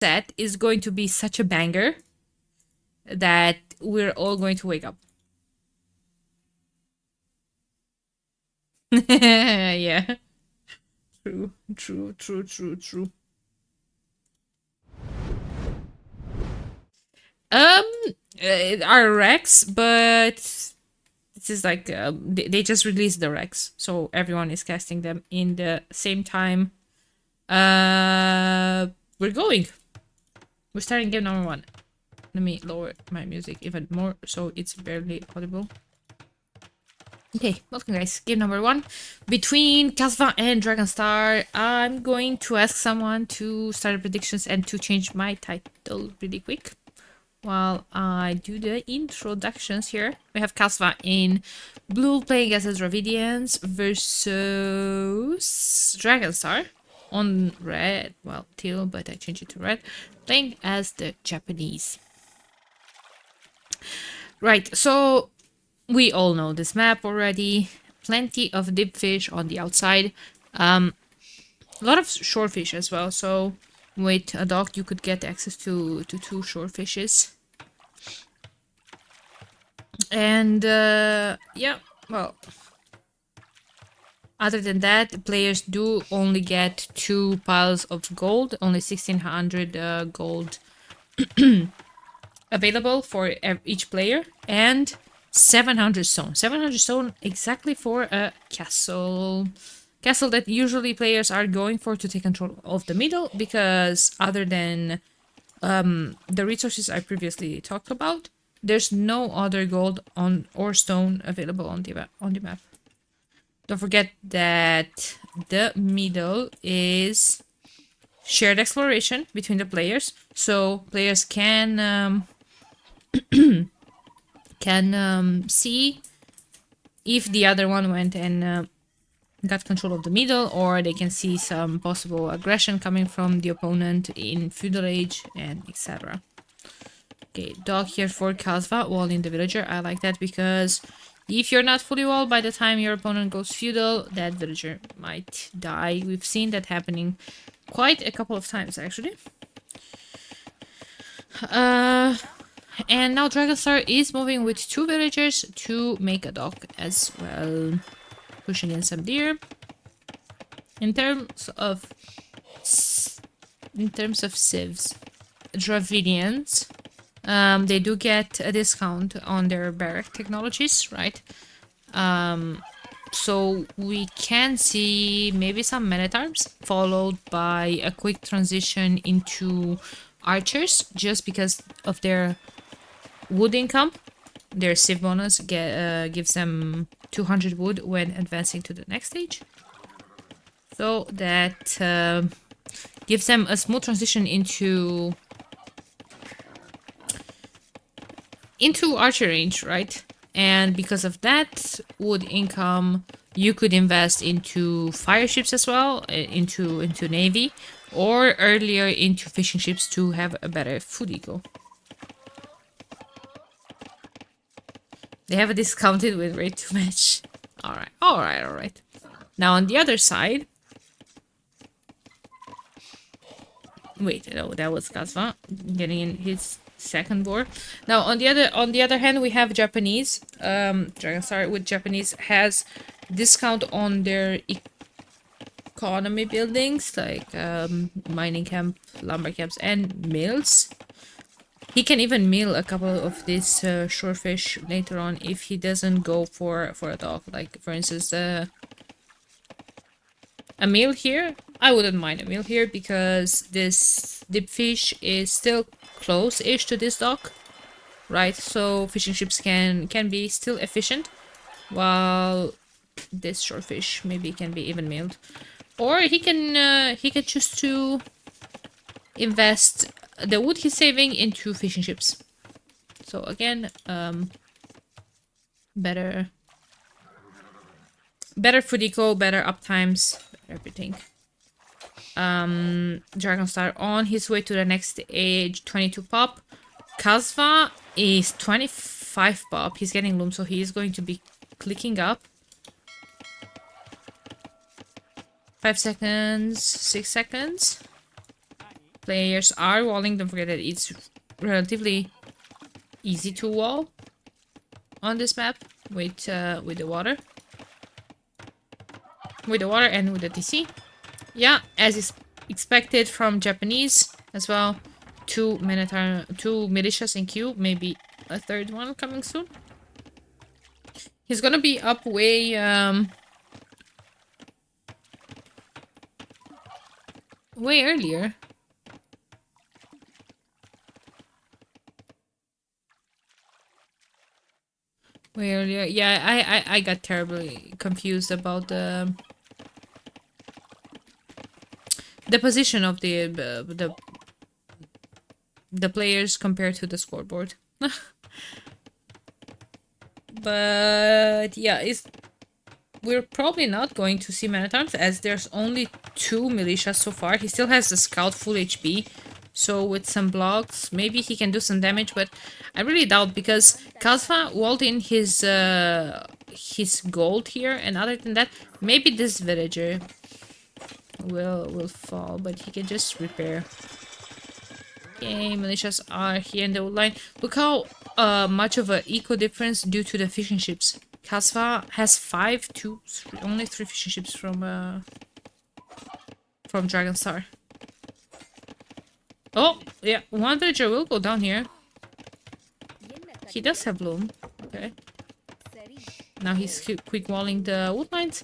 set is going to be such a banger that we're all going to wake up. Yeah. True, true, true, true, true. Um, are Rex, but this is like they just released the Rex, so everyone is casting them in the same time. We're going. We're starting game number 1. Let me lower my music even more so it's barely audible. Okay, welcome guys. Game number 1 between Kasva and Dragonstar. I'm going to ask someone to start the predictions and to change my title really quick while I do the introductions here. We have Kasva in blue playing as Dravidians versus Dragonstar on red, well, teal, but I changed it to red, playing as the Japanese. Right, so we all know this map already. Plenty of deep fish on the outside. A lot of shore fish as well, so with a dock you could get access to 2 shore fishes. And yeah, well, other than that, players do only get 2 piles of gold, only 1600 gold available for each player, and 700 stone. 700 stone exactly for a castle. Castle that usually players are going for to take control of the middle, because other than the resources I previously talked about, there's no other gold on or stone available on the map. Don't forget that the middle is shared exploration between the players, so players can see if the other one went and got control of the middle, or they can see some possible aggression coming from the opponent in feudal age and etc. Okay, dog here for Kasva, wall in the villager. I like that because if you're not fully walled by the time your opponent goes feudal, that villager might die. We've seen that happening quite a couple of times actually. And now Dragonstar is moving with 2 villagers to make a dock as well, pushing in some deer. In terms of civs, Dravidians, they do get a discount on their barrack technologies, right? So we can see maybe some men-at-arms followed by a quick transition into archers, just because of their wood income. Their civ bonus gives them 200 wood when advancing to the next stage. So that gives them a smooth transition into archer range, right? And because of that wood income, you could invest into fire ships as well, into navy, or earlier into fishing ships to have a better food eco. They have a discounted win rate to match. Alright, alright, alright. Now on the other side... Wait, no, that was Kasva getting in his second war. Now on the other hand, we have Japanese. Dragonstar with Japanese has discount on their economy buildings, like mining camp, lumber camps, and mills. He can even mill a couple of these shorefish later on if he doesn't go for a dock. Like for instance, a meal here. I wouldn't mind a meal here because this deep fish is still close-ish to this dock, right? So fishing ships can be still efficient, while this shorefish maybe can be even milled, or he can choose to invest the wood he's saving into fishing ships. So again, better food eco, better uptimes, everything. Dragonstar on his way to the next age, 22 pop. Kasva is 25 pop. He's getting loom, so he is going to be clicking up. 5 seconds, 6 seconds. Players are walling. Don't forget that it's relatively easy to wall on this map with the water. With the water and with the TC. Yeah, as is expected from Japanese as well. Two militias in queue, maybe a third one coming soon. He's gonna be up way way earlier. Way earlier. Yeah, I got terribly confused about the position of the players compared to the scoreboard. But yeah, we're probably not going to see man-at-arms as there's only 2 militias so far. He still has the scout full HP, so with some blocks maybe he can do some damage, but I really doubt because Kasva walled in his gold here, and other than that, maybe this villager will fall, but he can just repair. Okay, militias are here in the old line. Look how much of an eco difference due to the fishing ships. Kasva has 5 to 3, only 3 fishing ships from Dragonstar. Oh, yeah, one villager will go down here. He does have bloom. Okay. Now he's quick walling the wood lines.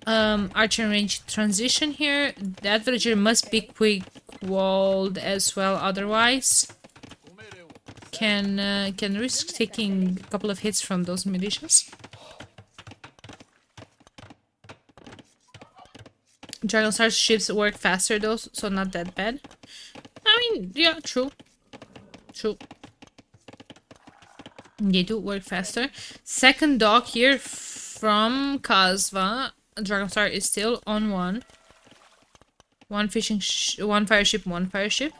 Archer range transition here. That villager must be quick walled as well, otherwise can risk taking a couple of hits from those militias. Dragonstar's ships work faster though, so not that bad. I mean, yeah, true. They do work faster. Second dock here from Kasva. Dragonstar is still on one. One fire ship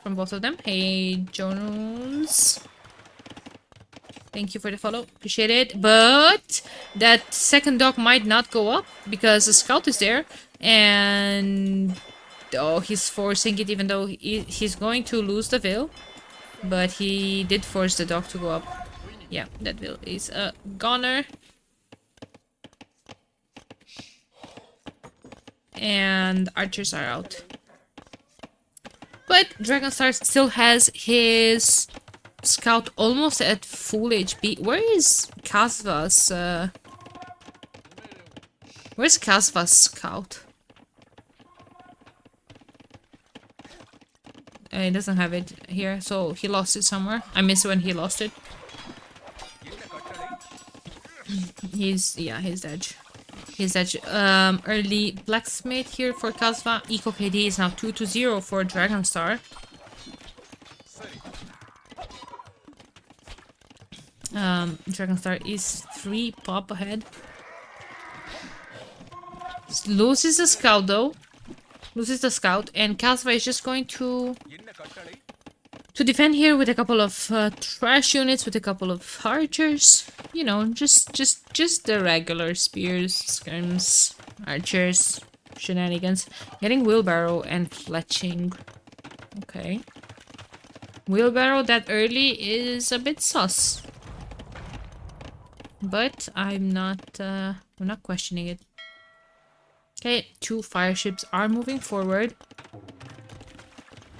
from both of them. Hey, Jones. Thank you for the follow. Appreciate it. But that second dock might not go up because the scout is there. And oh, he's forcing it even though he's going to lose the veil. But he did force the dock to go up. Yeah, that veil is a goner. And archers are out. But Dragonstar still has his scout almost at full HP. Where is Kasva's where's Kasva's scout? He doesn't have it here, so he lost it somewhere. I miss when he lost it. He's dead. He's that early blacksmith here for Kasva. Eco KD is now 2-0 for Dragonstar. Dragonstar is 3 pop ahead. Loses the scout though. Loses the scout, and Kasva is just going to defend here with a couple of trash units, with a couple of archers. You know, just the regular spears, skirms, archers, shenanigans. Getting wheelbarrow and fletching. Okay. Wheelbarrow that early is a bit sus. But I'm not questioning it. Okay, 2 fire ships are moving forward.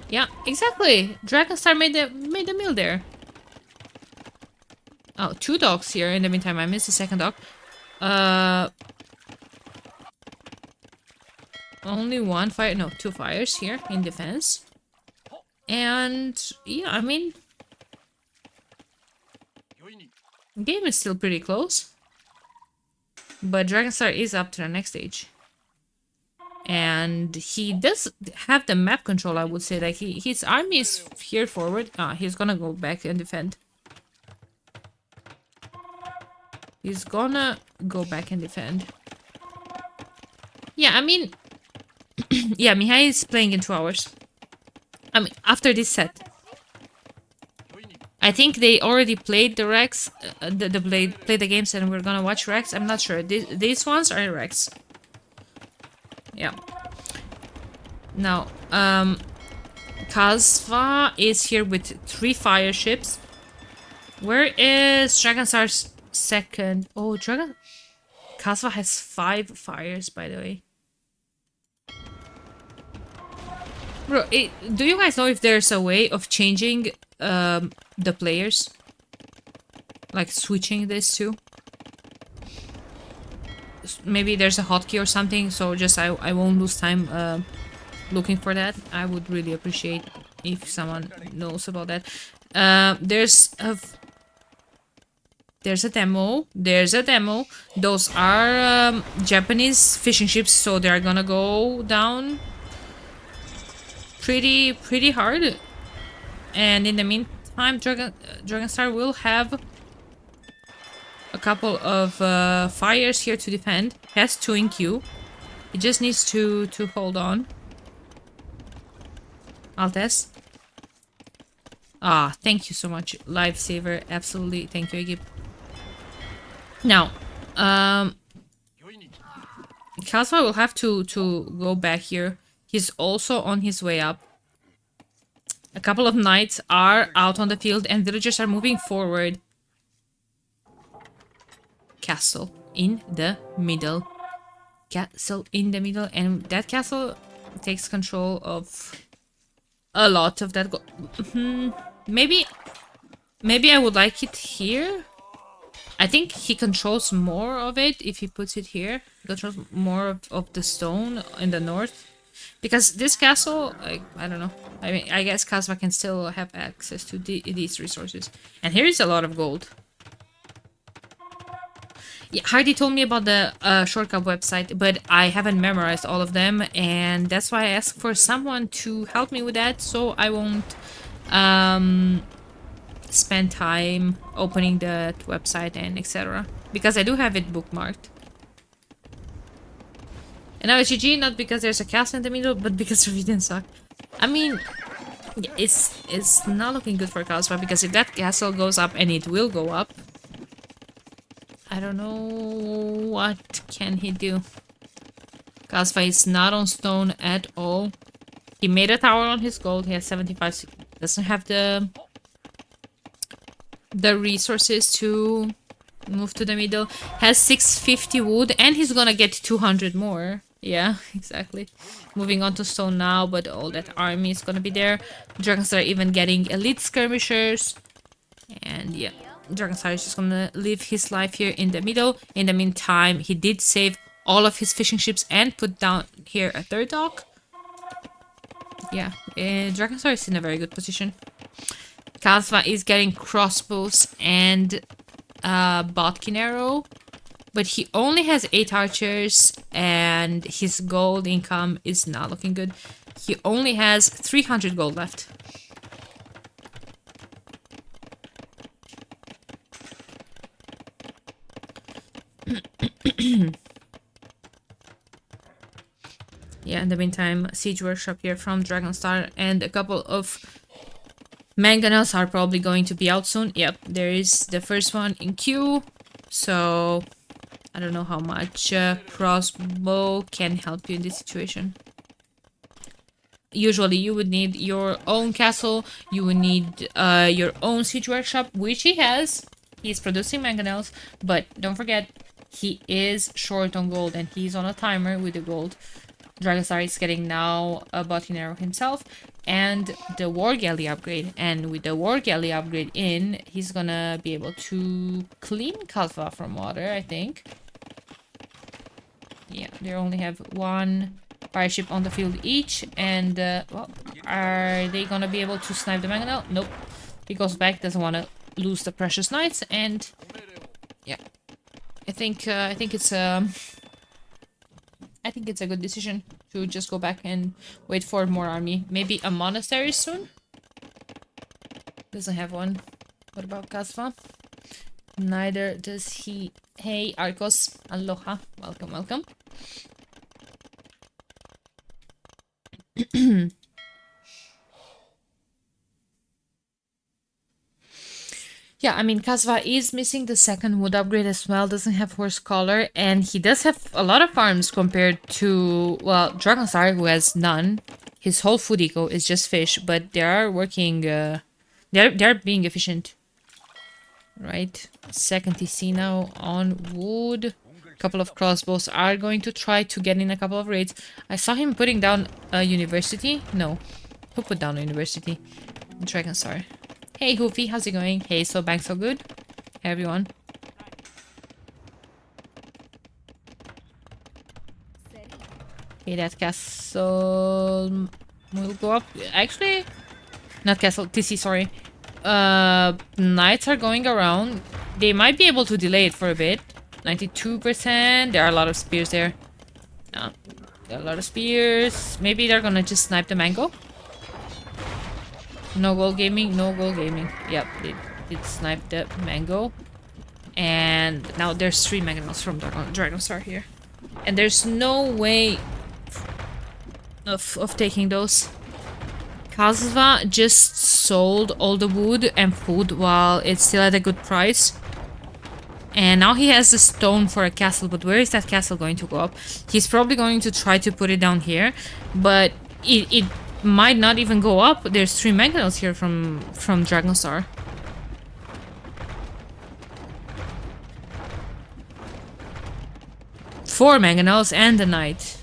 Yeah, exactly. Dragonstar made the mill there. Oh, 2 docks here. In the meantime, I missed the second dock. Only 1 fire. No, 2 fires here in defense. And yeah, I mean, game is still pretty close. But Dragonstar is up to the next stage. And he does have the map control, I would say. Like, his army is here forward. He's gonna go back and defend. He's gonna go back and defend. Yeah, I mean... yeah, Mihai is playing in 2 hours. I mean, after this set. I think they already played the Rex. Played the games and we're gonna watch Rex. I'm not sure. These ones are Rex. Yeah. Now, Kasva is here with 3 fire ships. Where is Dragonstar's second? Oh, Kasva has 5 fires, by the way. Bro, do you guys know if there's a way of changing the players? Like switching this too? Maybe there's a hotkey or something, so just I won't lose time looking for that. I would really appreciate if someone knows about that. There's a demo. There's a demo. Those are Japanese fishing ships, so they're gonna go down pretty hard. And in the meantime, Dragonstar will have a couple of fires here to defend. Has 2 in queue. He just needs to hold on. Altes. Ah, thank you so much, Lifesaver. Absolutely, thank you, Agib. Now, Kasva will have to go back here. He's also on his way up. A couple of knights are out on the field and villagers are moving forward. Castle in the middle. Castle in the middle, and that castle takes control of a lot of that. Maybe I would like it here. I think he controls more of it if he puts it here. He controls more of the stone in the north. Because this castle, I don't know. I mean, I guess Kasva can still have access to these resources. And here is a lot of gold. Yeah, Hardy told me about the shortcut website, but I haven't memorized all of them. And that's why I asked for someone to help me with that, so I won't spend time opening the website and etc. Because I do have it bookmarked. And now it's GG, not because there's a castle in the middle, but because we didn't suck. I mean, it's not looking good for Kasva, because if that castle goes up, and it will go up, I don't know what can he do. Kasva is not on stone at all. He made a tower on his gold. He has 75. Doesn't have the resources to move to the middle. Has 650 wood, and he's gonna get 200 more. Yeah, exactly. Moving on to stone now, but all that army is gonna be there. Dragonstar even getting elite skirmishers. And yeah, Dragonstar is just gonna live his life here in the middle. In the meantime, he did save all of his fishing ships and put down here a 3rd dock. Yeah, Dragonstar is in a very good position. Kasva is getting crossbows and Botkin arrow, but he only has 8 archers and his gold income is not looking good. He only has 300 gold left. Yeah, in the meantime, siege workshop here from Dragonstar, and a couple of mangonels are probably going to be out soon. Yep, there is the first one in queue. So I don't know how much crossbow can help you in this situation. Usually you would need your own castle, you would need your own siege workshop, which he has. He's producing mangonels, but don't forget, he is short on gold and he's on a timer with the gold. Dragonstar is getting now a button arrow himself and the war galley upgrade. And with the war galley upgrade in, he's gonna be able to clean Kasva from water, I think. Yeah, they only have 1 fire ship on the field each. And, well, are they gonna be able to snipe the mangonel? Nope. He goes back, doesn't want to lose the precious knights, and yeah, I think it's a good decision to just go back and wait for more army. Maybe a monastery soon? Doesn't have one. What about Kasva? Neither does he. Hey, Arcos. Aloha. Welcome, welcome. Yeah, I mean, Kasva is missing the 2nd wood upgrade as well, doesn't have horse collar, and he does have a lot of farms compared to, well, Dragonstar, who has none. his whole food eco is just fish, but they are working. They're being efficient. Right. Second TC now on wood. Couple of crossbows are going to try to get in a couple of raids. I saw him putting down a university. No. Who put down a university? Dragonstar. Hey Hoofy, how's it going? Hey, so back so good? Hey everyone. Okay, that castle will go up. Actually, not castle, TC, sorry. Knights are going around. They might be able to delay it for a bit. 92%. There are a lot of spears there. There are a lot of spears. Maybe they're gonna just snipe the mango. No gold gaming, no gold gaming. Yep, they did snipe the mango. And now there's 3 mangonels from Dragonstar here. And there's no way of taking those. Kasva just sold all the wood and food while it's still at a good price. And now he has a stone for a castle, but where is that castle going to go up? He's probably going to try to put it down here, but it might not even go up. There's 3 mangonels here from Dragonstar. Four mangonels and a knight.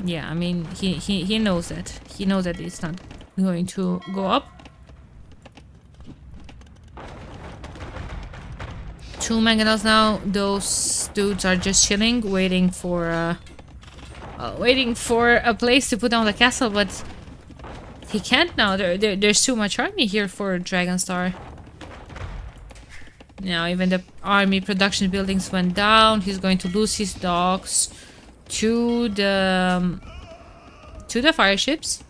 Yeah, I mean, he knows that. He knows that it's not going to go up. 2 mangonels now. Those dudes are just chilling, waiting for a place to put down the castle, but he can't now. There's too much army here for Dragonstar. Now even the army production buildings went down. He's going to lose his docks to the fire ships.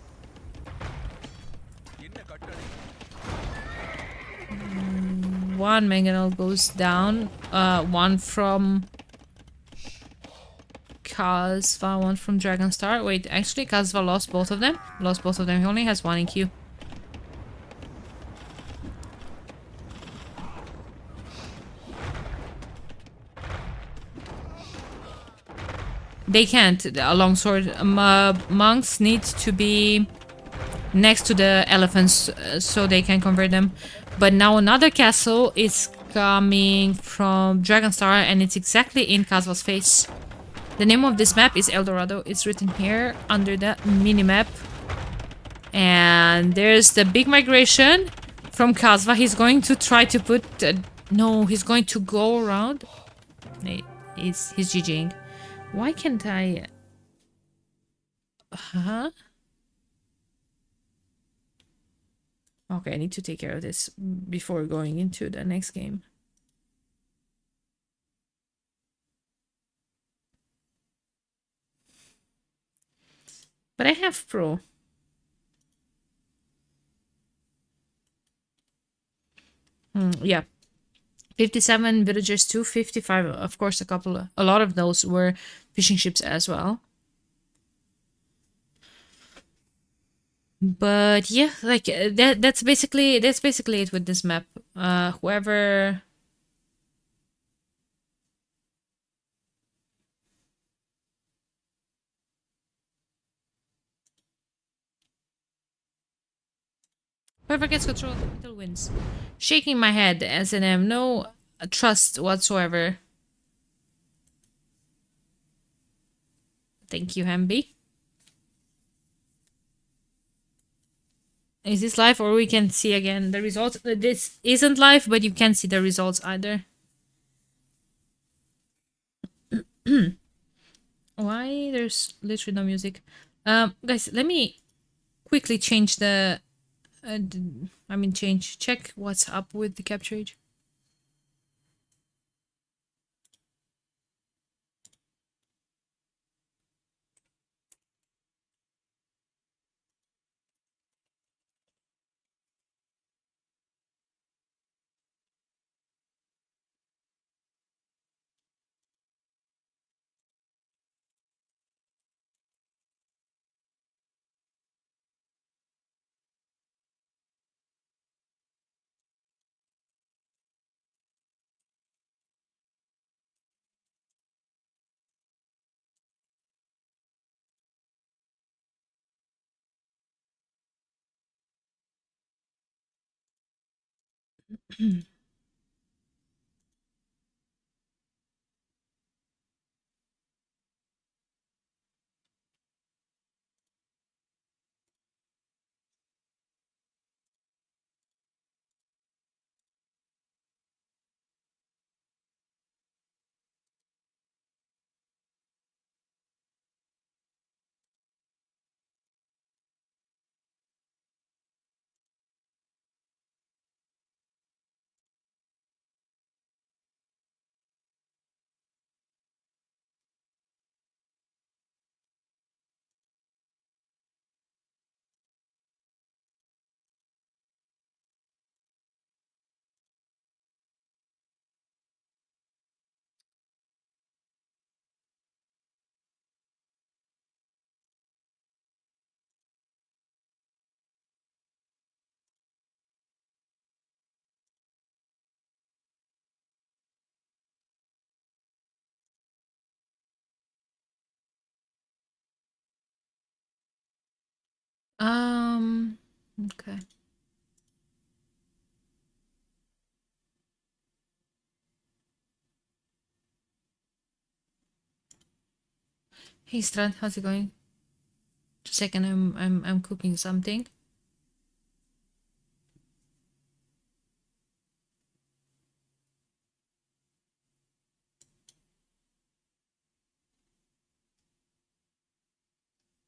One mangonel goes down. One from Kasva, one from Dragonstar. Wait, actually Kasva lost both of them. Lost both of them. He only has 1 in queue. They can't. A longsword. Monks need to be next to the elephants so they can convert them. But now another castle is coming from Dragonstar and it's exactly in Kasva's face. The name of this map is Eldorado. It's written here under the mini-map. And there's the big migration from Kasva. He's going to try to put... no, he's going to go around. He's GGing. Why can't I... Huh? Okay, I need to take care of this before going into the next game. But I have pro. Yeah. 57 villagers to 55. Of course, a lot of those were fishing ships as well. But yeah, like that's basically it with this map. Whoever gets control of the capital wins. Shaking my head as an M, no trust whatsoever. Thank you, Hamby. Is this live or we can see again the results? This isn't live, but you can see the results either. Why? There's literally no music. Guys, let me quickly change the... check what's up with the capture age. Okay. Hey Strand, how's it going? Just a second, I'm cooking something.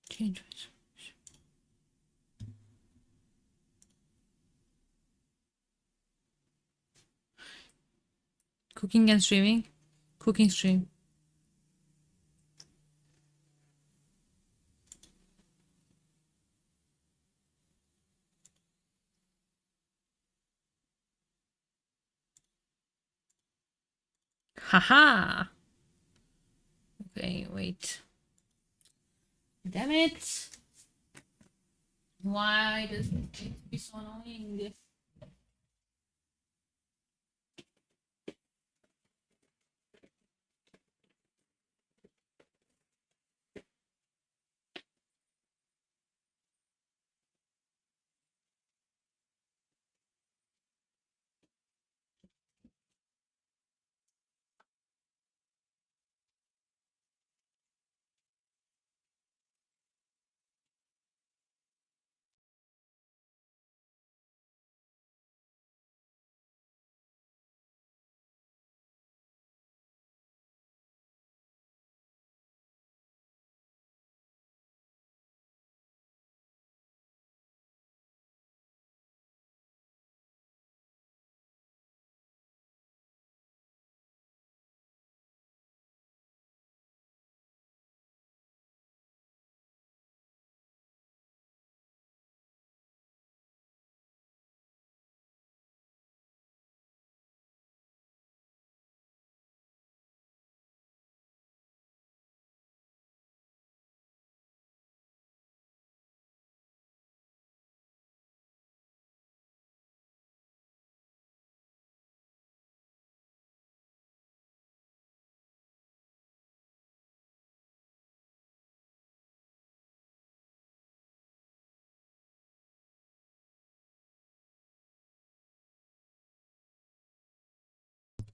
Change. Cooking and streaming. Cooking stream. Haha. Okay, wait. Damn it. Why does it need to be so annoying?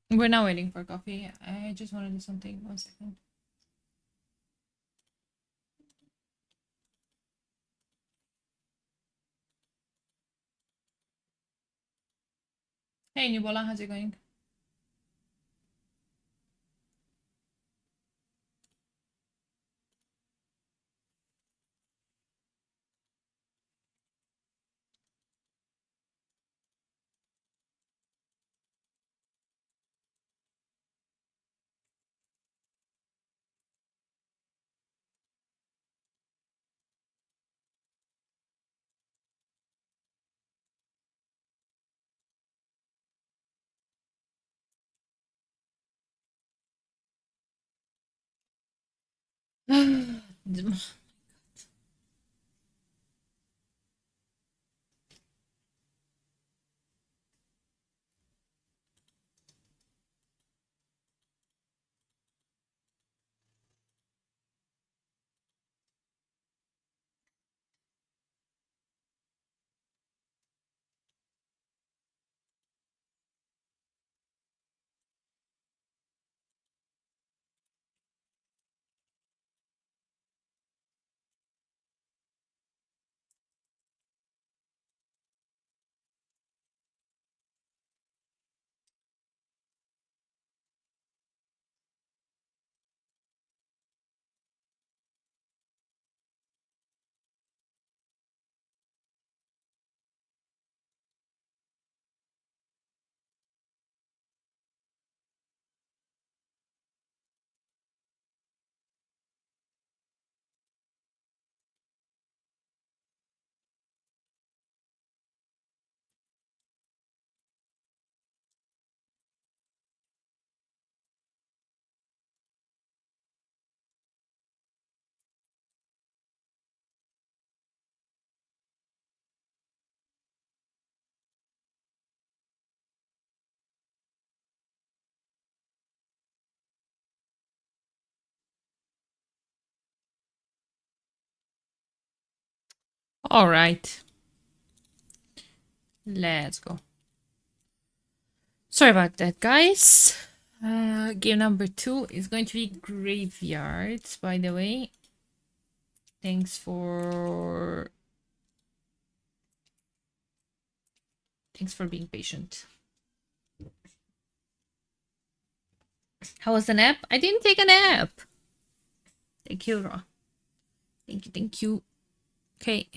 We're now waiting for coffee. I just want to do something. 1 second. Hey, Nubola, how's it going? All right. Let's go. Sorry about that, guys. Game number 2 is going to be graveyards, by the way. Thanks for being patient. How was the nap? I didn't take a nap. Thank you, Ra. Thank you. Okay.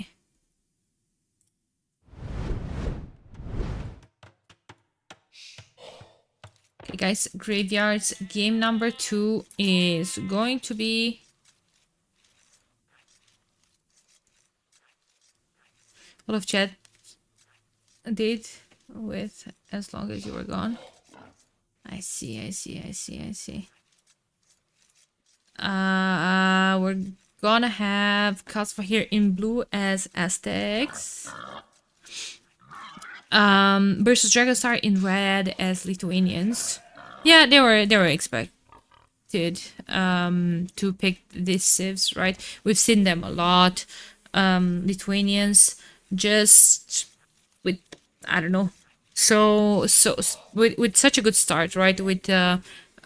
Okay, guys, graveyards. Game number 2 is going to be a lot of chat did with as long as you were gone. I see. We're gonna have Kasva here in blue as Aztecs. Versus Dragonstar in red as Lithuanians. Yeah, they were expected to pick these civs, right? We've seen them a lot. Lithuanians just with, I don't know, so with such a good start, right? With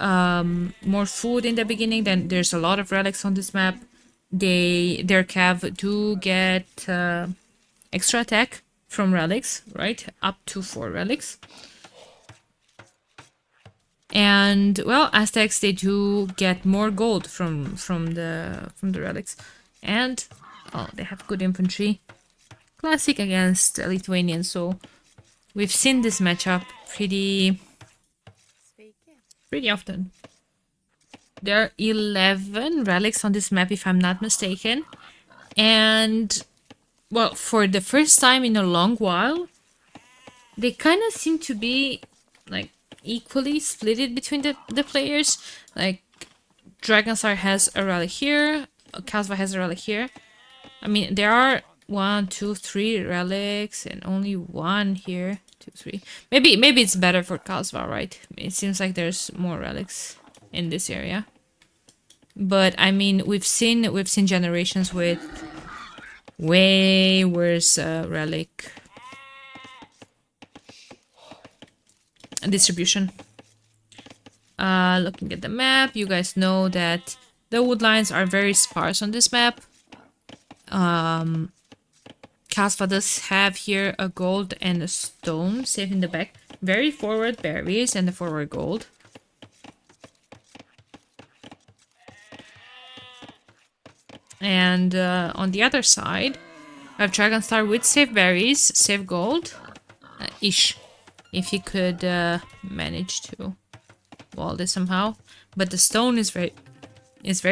more food in the beginning, then there's a lot of relics on this map. Their cav do get extra attack from relics, right? Up to 4 relics. And well, Aztecs, they do get more gold from the relics. And oh, they have good infantry. Classic against Lithuanians, so we've seen this matchup pretty often. There are 11 relics on this map, if I'm not mistaken. And well, for the first time in a long while, they kind of seem to be like equally split between the players. Like Dragonstar has a relic here, Kasva has a relic here. I mean, there are 1, 2, 3 relics and only 1 here. 2, 3. Maybe it's better for Kasva, right? It seems like there's more relics in this area. But I mean, we've seen generations with way worse relic distribution. Looking at the map, you guys know that the wood lines are very sparse on this map. Kasva does have here a gold and a stone safe in the back. Very forward berries and the forward gold. And on the other side, I have Dragonstar with safe berries, safe gold, ish. If he could manage to wall this somehow. But the stone is very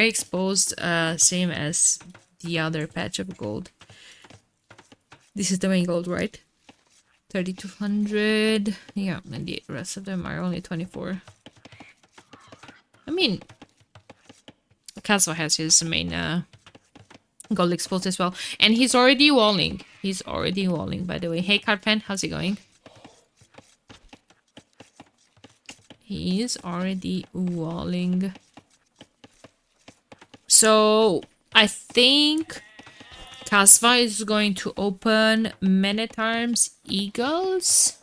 exposed, same as the other patch of gold. This is the main gold, right? 3,200. Yeah, and the rest of them are only 24. I mean, Kasva has his main gold exposed as well. And he's already walling. By the way. Hey, Carpen, how's it going? He's already walling. So, I think Kasva is going to open Man-at-Arms Eagles.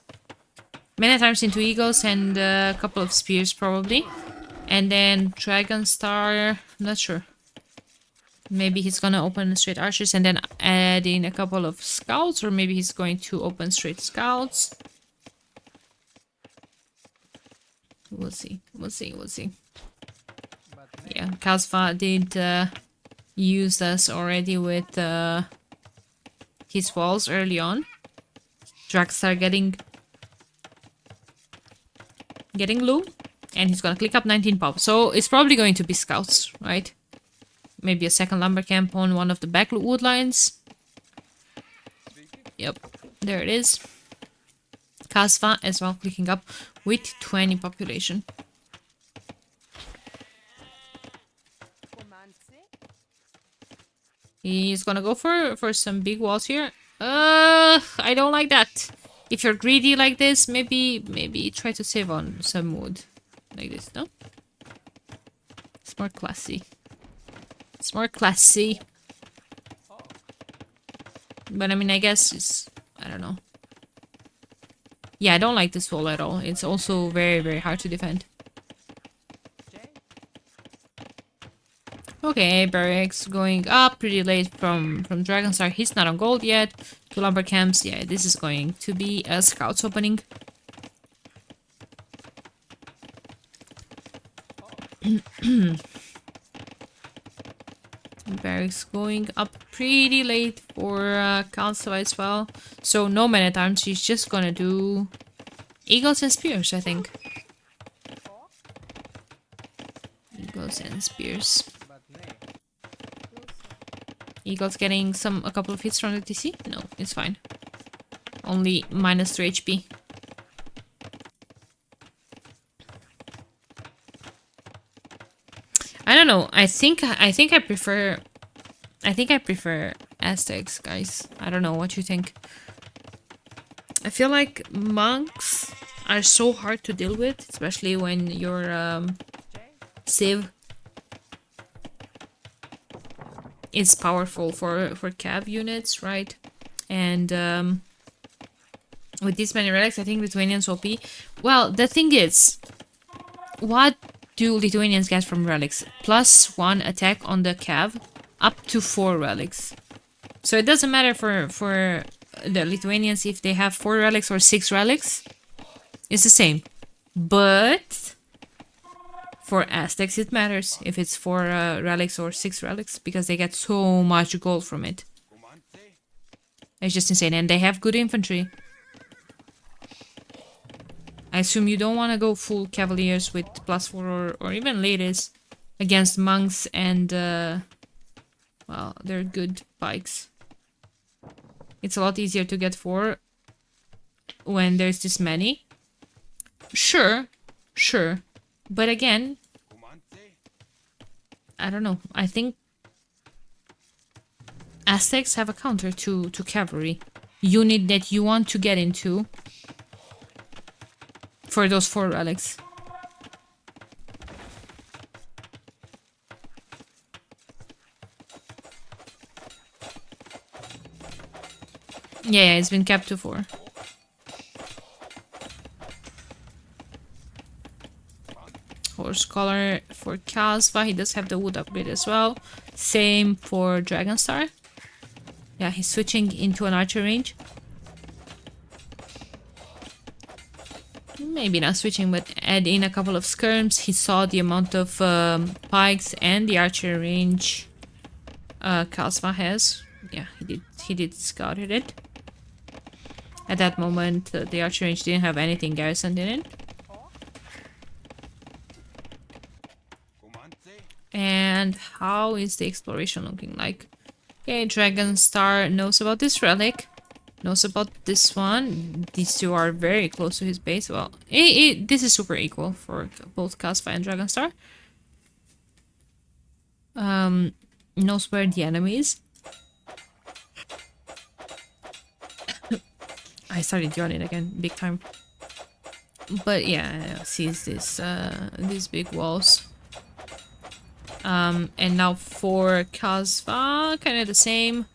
Man-at-Arms into Eagles and a couple of Spears probably. And then Dragonstar, I'm not sure. Maybe he's gonna open straight Archers and then add in a couple of Scouts. Or maybe he's going to open straight Scouts. We'll see. Yeah, Kasva did use us already with his walls early on. Dragstar getting loom, and he's gonna click up 19 pop. So it's probably going to be Scouts, right? Maybe a second lumber camp on one of the back wood lines. Yep, there it is. Kasva as well, clicking up with 20 population. He's gonna go for some big walls here. I don't like that. If you're greedy like this, maybe try to save on some wood. Like this, no? It's more classy. But I mean, I guess it's... I don't know. Yeah, I don't like this wall at all. It's also very, very hard to defend. Okay, barracks going up pretty late from Dragonstar. He's not on gold yet. 2 lumber camps. Yeah, this is going to be a scouts opening. Barracks going up pretty late for Kasva as well. So no man-at-arms. She's just gonna do eagles and spears, I think. Eagles and spears. Eagles getting a couple of hits from the TC? No, it's fine. Only -3 HP. I don't know. I think I prefer Aztecs, guys. I don't know what you think. I feel like monks are so hard to deal with, especially when your Civ is powerful for cav units, right? And with this many relics, I think Lithuanians OP. Well, the thing is, what do Lithuanians get from relics? +1 attack on the cav, up to 4 relics. So it doesn't matter for the Lithuanians if they have 4 relics or 6 relics. It's the same. But for Aztecs it matters if it's 4 relics or 6 relics, because they get so much gold from it. It's just insane. And they have good infantry. I assume you don't want to go full cavaliers with +4 or even ladies against monks and well, they're good pikes. It's a lot easier to get 4 when there's this many. Sure. But again, I don't know. I think Aztecs have a counter to cavalry unit that you want to get into for those 4 relics. Yeah, it's been capped to 4. Horse collar for Kasva. He does have the wood upgrade as well. Same for Dragonstar. Yeah, he's switching into an archer range. Maybe not switching, but add in a couple of skirms. He saw the amount of pikes and the archer range Kasva has. Yeah, he did scouted it. At that moment, the archer range didn't have anything garrisoned in it. And how is the exploration looking like? Okay, Dragonstar knows about this relic. Knows about this one. These two are very close to his base. Well, this is super equal for both Kasva and Dragonstar. Knows where the enemy is. I started yawning again, big time. But yeah, sees this these big walls. And now for Kasva, kind of the same.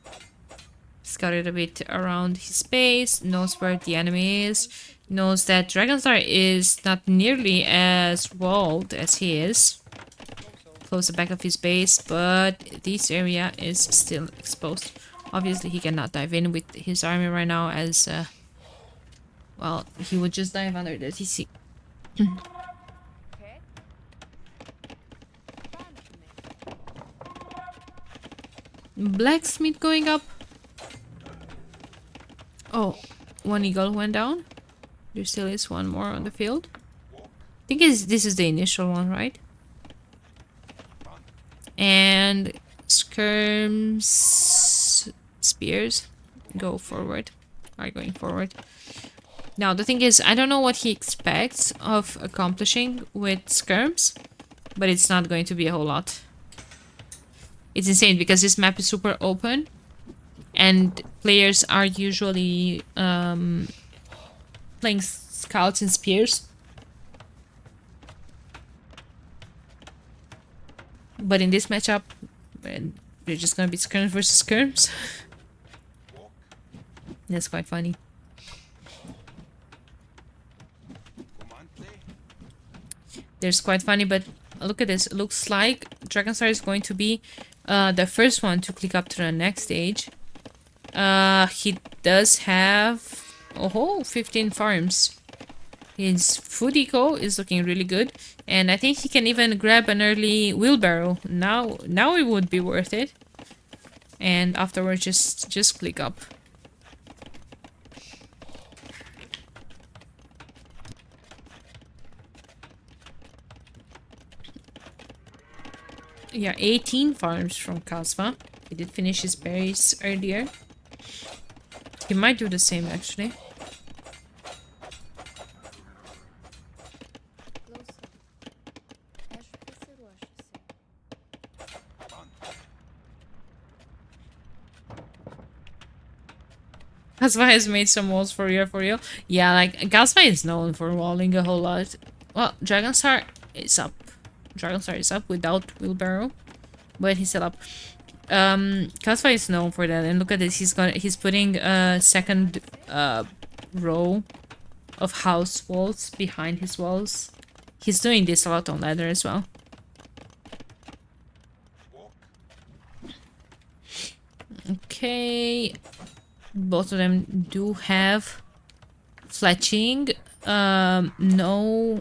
Scouted a bit around his base, knows where the enemy is, knows that Dragonstar is not nearly as walled as he is. Close the back of his base, but this area is still exposed. Obviously, he cannot dive in with his army right now, as well, he would just dive under the TC. Blacksmith going up. Oh, 1 eagle went down. There still is 1 more on the field. I think this is the initial one, right? And skirms, spears go forward. Are going forward. Now the thing is, I don't know what he expects of accomplishing with skirms, but it's not going to be a whole lot. It's insane because this map is super open. And players are usually playing scouts and spears. But in this matchup, they're just gonna be skirms versus skirms. That's quite funny. There's quite funny, but look at this. It looks like Dragonstar is going to be the first one to click up to the next stage. He does have 15 farms. His food eco is looking really good, and I think he can even grab an early wheelbarrow. Now it would be worth it. And afterwards, just click up. Yeah, 18 farms from Kasva. He did finish his berries earlier. He might do the same actually. Kasva has made some walls for real. Yeah, like, Kasva is known for walling a whole lot. Well, Dragonstar is up. Dragonstar is up without wheelbarrow. But he's still up. Kasva is known for that. And look at this, he's putting a second row of house walls behind his walls. He's doing this a lot on ladder as well. Okay. Both of them do have fletching. No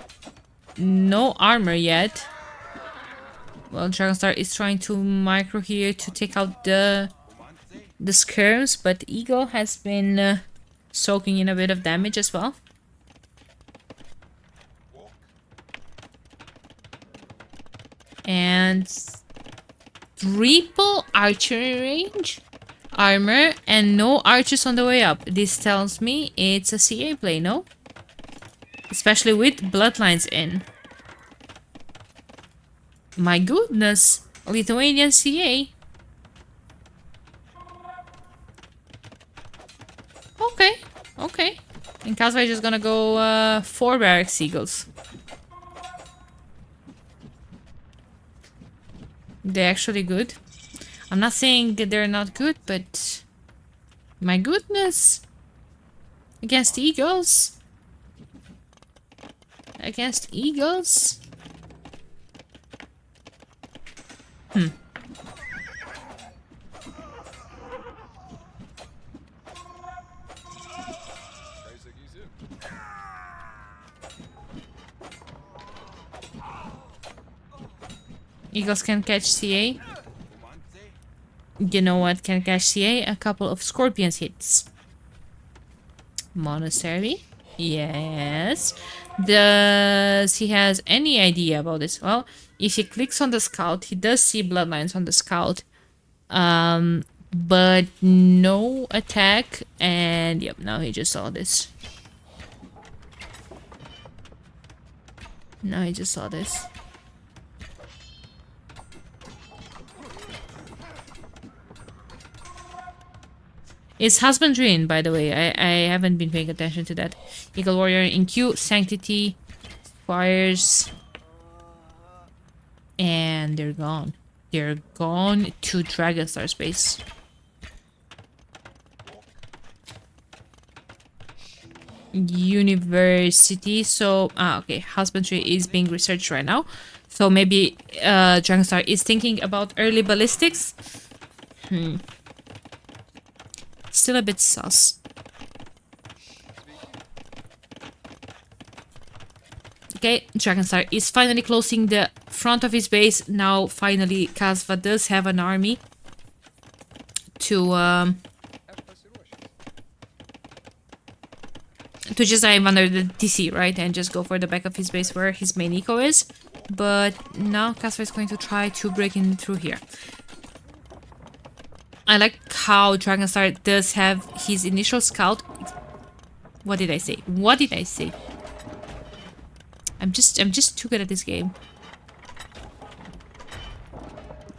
armor yet. Well, Dragonstar is trying to micro here to take out the skirms, but Eagle has been soaking in a bit of damage as well. And triple archery range, armor, and no archers on the way up. This tells me it's a CA play, no? Especially with bloodlines in. My goodness, Lithuanian CA. Okay. And Kasva is just gonna go 4 barracks eagles. They're actually good. I'm not saying that they're not good, but my goodness. Against eagles. Against eagles. Eagles can catch CA. You know what can catch CA? A couple of Scorpions hits. Monastery. Yes. Does he has any idea about this? Well, if he clicks on the scout, he does see bloodlines on the scout. But no attack. And yep, now he just saw this. Now he just saw this. It's husbandry in, by the way. I haven't been paying attention to that. Eagle Warrior in queue, Sanctity, Fires. And they're gone. They're gone to Dragonstar space. University. So, okay. Husbandry is being researched right now. So maybe Dragonstar is thinking about early ballistics. Still a bit sus. Okay, Dragonstar is finally closing the front of his base. Now, finally, Kasva does have an army to just dive under the TC, right? And just go for the back of his base where his main eco is. But now Kasva is going to try to break in through here. I like how Dragonstar does have his initial scout. What did I say? What did I say? I'm just too good at this game.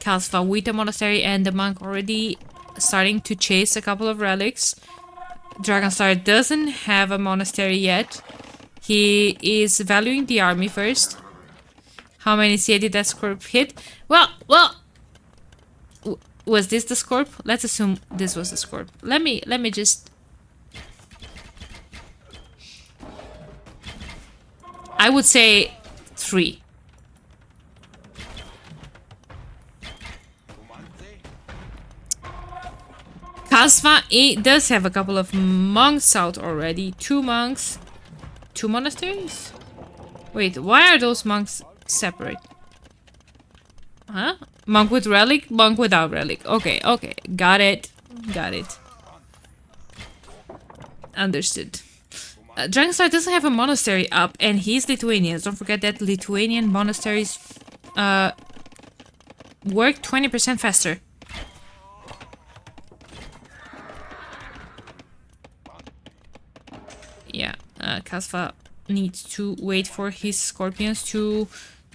Kasva with the monastery and the monk already starting to chase a couple of relics. Dragonstar doesn't have a monastery yet. He is valuing the army first. How many CA did that Scorp hit? Well. Was this the Scorp? Let's assume this was the Scorp. Let me just I would say 3. Kasva, it does have a couple of monks out already. 2 monks. 2 monasteries? Wait, why are those monks separate? Huh? Monk with relic, monk without relic. Okay, okay. Got it. Got it. Understood. Dragonstar doesn't have a monastery up, and he's Lithuanian. Don't forget that Lithuanian monasteries work 20% faster. Yeah, Kasva needs to wait for his scorpions to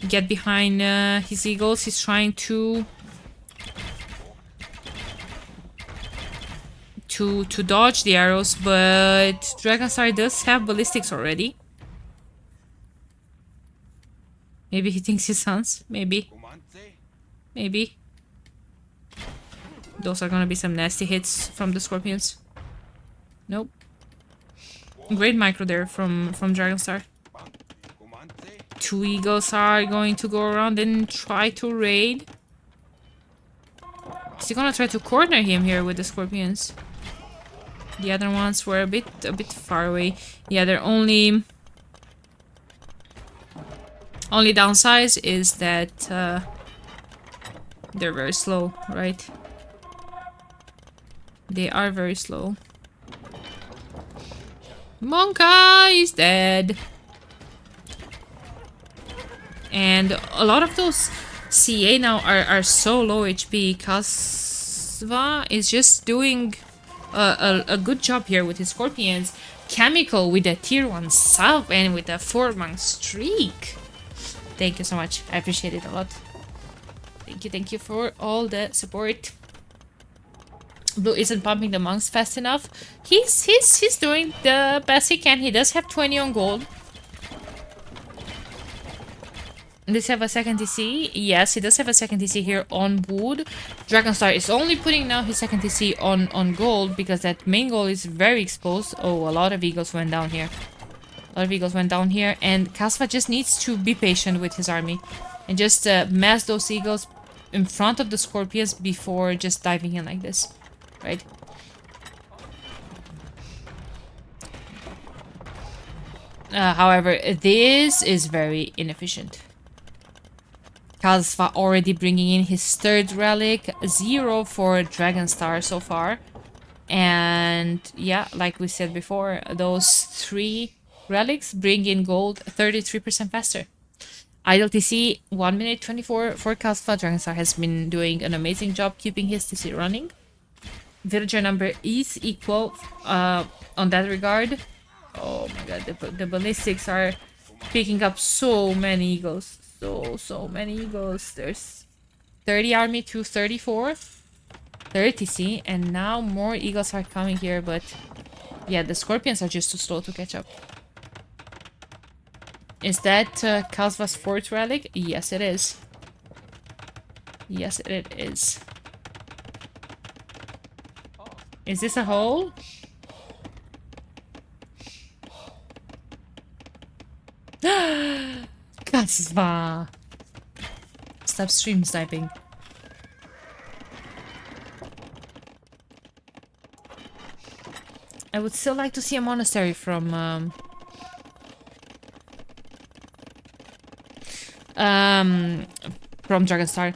get behind his eagles. He's trying to dodge the arrows, but Dragonstar does have ballistics already. Maybe he thinks his sons. Maybe. Maybe. Those are gonna be some nasty hits from the scorpions. Nope. Great micro there from Dragonstar. 2 eagles are going to go around and try to raid. Is he gonna try to corner him here with the scorpions? The other ones were a bit far away. Yeah, their only downside is that they're very slow, right? They are very slow. Monka is dead. And a lot of those CA now are so low HP. Kasva is just doing a good job here with his scorpions. Chemical with a tier 1 sub and with a 4-month streak. Thank you so much. I appreciate it a lot. Thank you for all the support. Blue isn't pumping the monks fast enough. He's doing the best he can. He does have 20 on gold. Does he have a second TC? Yes, he does have a second TC here on wood. Dragonstar is only putting now his second TC on gold because that main goal is very exposed. Oh, a lot of eagles went down here. A lot of eagles went down here, and Kasva just needs to be patient with his army and just mass those eagles in front of the scorpions before just diving in like this, right? However, this is very inefficient. Kasva already bringing in his 3rd relic, 0 for Dragonstar so far. And yeah, like we said before, those 3 relics bring in gold 33% faster. Idle TC 1 minute 24 for Kasva. Dragonstar has been doing an amazing job keeping his TC running. Villager number is equal on that regard. Oh my god, the ballistics are picking up so many eagles. So many eagles. There's 30 army to 34. 30 TC, and now more eagles are coming here, but yeah, the scorpions are just too slow to catch up. Is that Kasva's 4th relic? Yes, it is. Yes, it is. Is this a hole? Kasva! Stop stream sniping. I would still like to see a monastery from Dragonstar.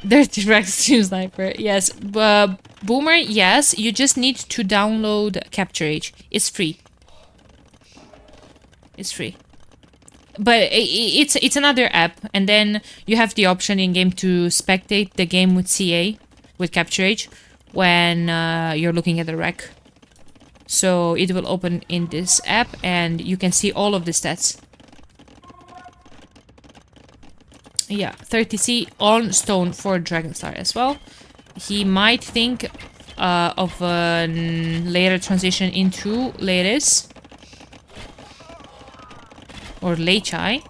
They're direct stream sniper. Yes. Boomer, yes. You just need to download Capture H. It's free. It's free. But it's another app, and then you have the option in game to spectate the game with CA, with Capture H, when you're looking at the rec. So it will open in this app, and you can see all of the stats. Yeah, 30C on stone for Dragonstar as well. He might think of a later transition into Lattice. Or Leichai.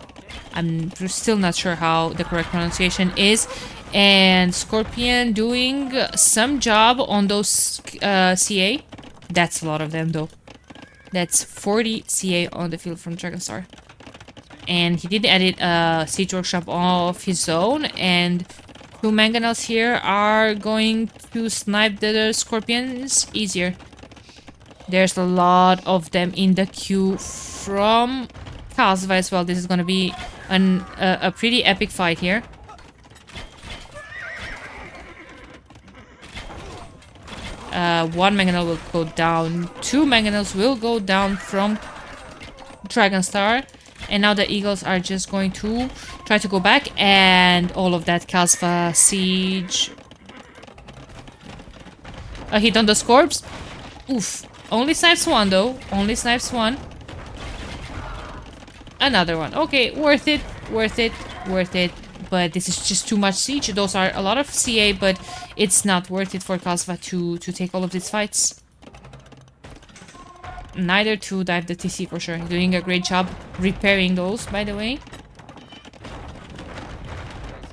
I'm still not sure how the correct pronunciation is. And Scorpion doing some job on those CA. That's a lot of them though. That's 40 CA on the field from Dragonstar. And he did edit a siege workshop of his own, and 2 mangonels here are going to snipe the scorpions easier. There's a lot of them in the queue from Kasva as well. This is gonna be a pretty epic fight here. One mangonel will go down. 2 mangonels will go down from Dragonstar. And now the eagles are just going to try to go back. And all of that Kasva siege. A hit on the scorps. Oof. Only snipes one though. Only snipes one. Another one. Okay, worth it. Worth it. Worth it. But this is just too much siege. Those are a lot of CA, but it's not worth it for Kasva to take all of these fights. Neither to dive the TC for sure. Doing a great job repairing those, by the way.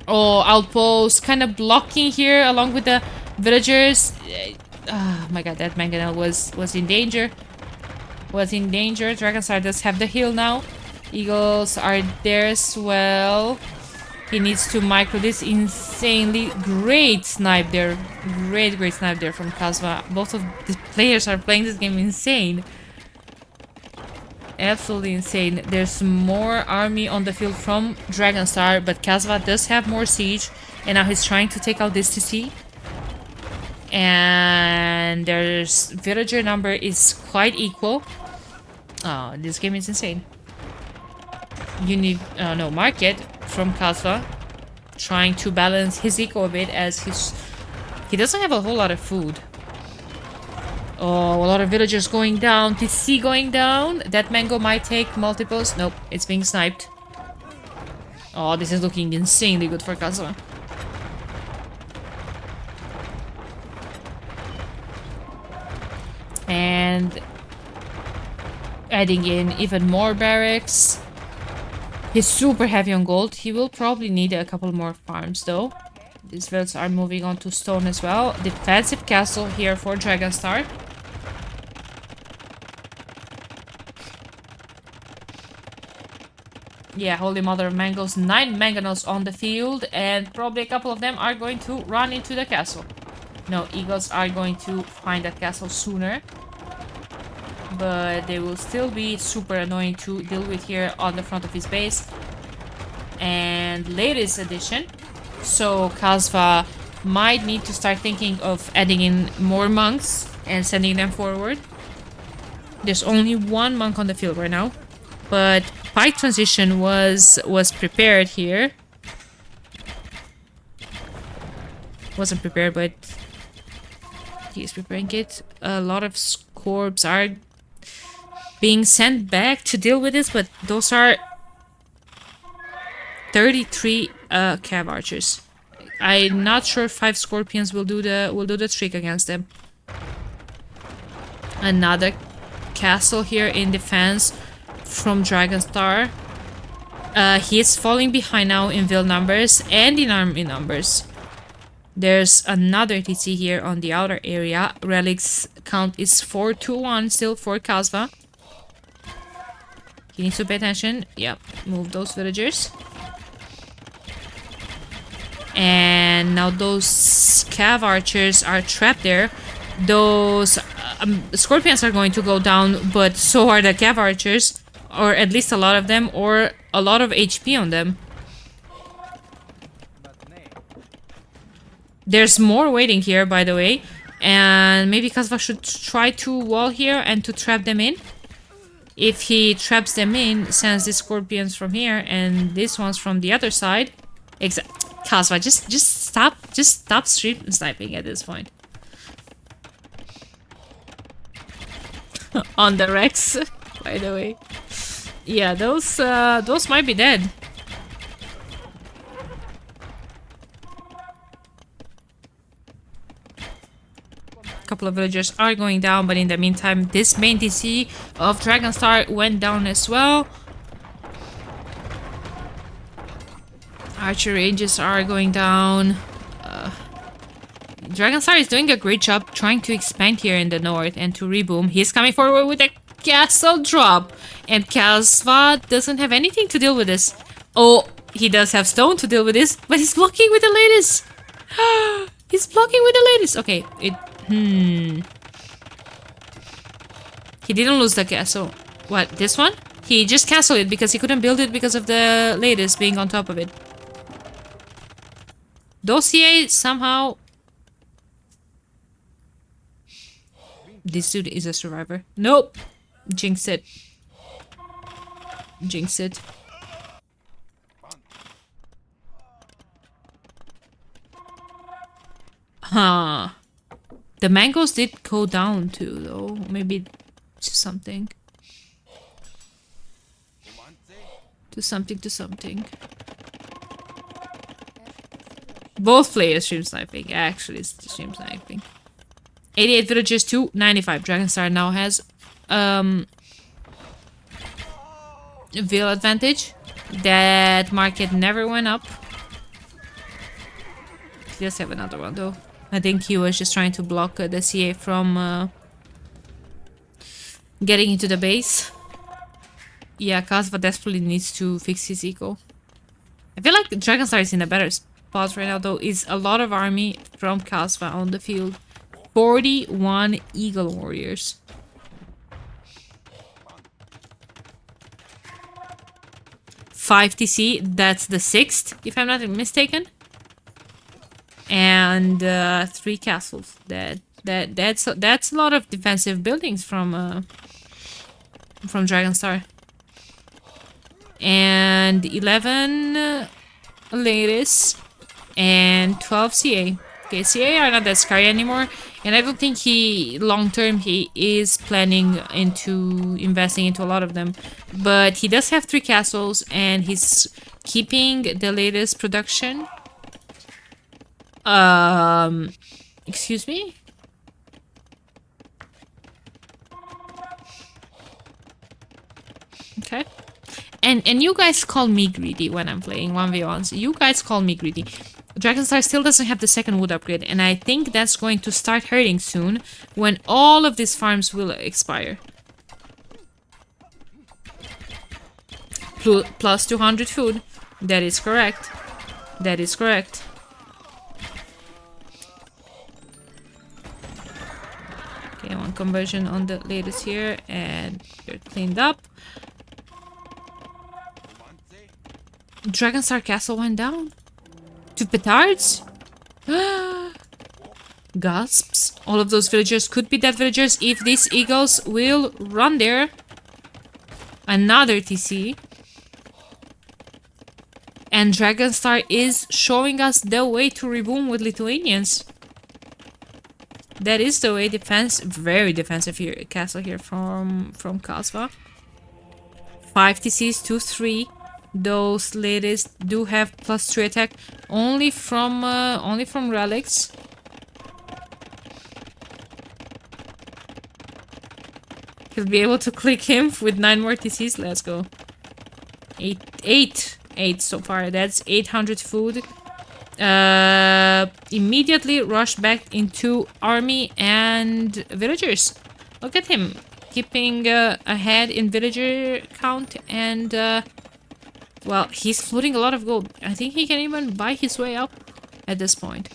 Oh, outpost kind of blocking here along with the villagers. Oh my god, that mangonel was in danger. Was in danger. Dragonstar does have the heal now. Eagles are there as well. He needs to micro this insanely great snipe there. Great snipe there from Kasva. Both of the players are playing this game insane. Absolutely insane. There's more army on the field from Dragonstar, but Kasva does have more siege. And now he's trying to take out this TC. And there's villager number is quite equal. Oh, this game is insane. You need no market from Kasva, trying to balance his eco a bit as he doesn't have a whole lot of food. Oh, a lot of villagers going down. TC going down. That mango might take multiples. Nope, it's being sniped. Oh, this is looking insanely good for Kasva. And adding in even more barracks. He's super heavy on gold. He will probably need a couple more farms though. These villas are moving on to stone as well. Defensive castle here for Dragonstar. Yeah, holy mother of mangoes. 9 mangonels on the field. And probably a couple of them are going to run into the castle. No, eagles are going to find that castle sooner. But they will still be super annoying to deal with here on the front of his base. And latest addition. So Kasva might need to start thinking of adding in more monks and sending them forward. There's only 1 monk on the field right now. But pike transition was prepared here. Wasn't prepared, but he's preparing it. A lot of scorps are being sent back to deal with this, but those are 33 cav archers. I'm not sure if 5 scorpions will do the trick against them. Another castle here in defense from Dragonstar. He is falling behind now in vill numbers and in army numbers. There's another TC here on the outer area. Relics count is 4-1 still for Kasva. He needs to pay attention. Yep, move those villagers. And now those cav archers are trapped there. Those scorpions are going to go down, but so are the cav archers. Or at least a lot of them, or a lot of HP on them. There's more waiting here, by the way. And maybe Kasva should try to wall here and to trap them in. If he traps them in, sends the scorpions from here and this one's from the other side. Kasva, just stop stream sniping at this point. On the Rex, by the way. Yeah, those might be dead. Couple of villagers are going down, but in the meantime, this main DC of Dragonstar went down as well. Archer ranges are going down. Dragonstar is doing a great job trying to expand here in the north and to reboom. He's coming forward with a castle drop. And Kasva doesn't have anything to deal with this. Oh, he does have stone to deal with this, but he's blocking with the latest. He's blocking with the latest. Okay, He didn't lose the castle. What, this one? He just castled it because he couldn't build it because of the latest being on top of it. Dossier somehow... This dude is a survivor. Nope. Jinx it. Jinx it. Huh. The mangoes did go down too, though. Maybe to something. To something. Both players stream sniping. Actually, stream sniping. 88 villagers to 95. Dragonstar now has Veil advantage. That market never went up. He does have another one though. I think he was just trying to block the CA from getting into the base. Yeah, Kasva desperately needs to fix his eco. I feel like Dragonstar is in a better spot right now though. Is a lot of army from Kasva on the field. 41 Eagle Warriors. Five TC, that's the 6th, if I'm not mistaken. And 3 castles. That's a lot of defensive buildings from Dragonstar. And 11 latest and 12 CA. Okay, CA are not that scary anymore, and I don't think he long term he is planning into investing into a lot of them. But he does have 3 castles, and he's keeping the latest production. Excuse me? Okay. And you guys call me greedy when I'm playing 1v1s. You guys call me greedy. Dragonstar still doesn't have the 2nd wood upgrade, and I think that's going to start hurting soon when all of these farms will expire. Plus 200 food. That is correct. That is correct. Okay, 1 conversion on the latest here, and you're cleaned up. Dragonstar Castle went down. 2 petards? Gasps. All of those villagers could be dead villagers if these eagles will run there. Another TC. And Dragonstar is showing us the way to reboom with Lithuanians. That is the way. Very defensive here, castle here from Kasva. 5 TCs to 3. Those latest do have +3 attack only from relics. He'll be able to click him with 9 more TCs. Let's go. 8 so far. That's 800 food. Immediately rush back into army and villagers. Look at him keeping ahead in villager count and. Well, he's floating a lot of gold. I think he can even buy his way up at this point.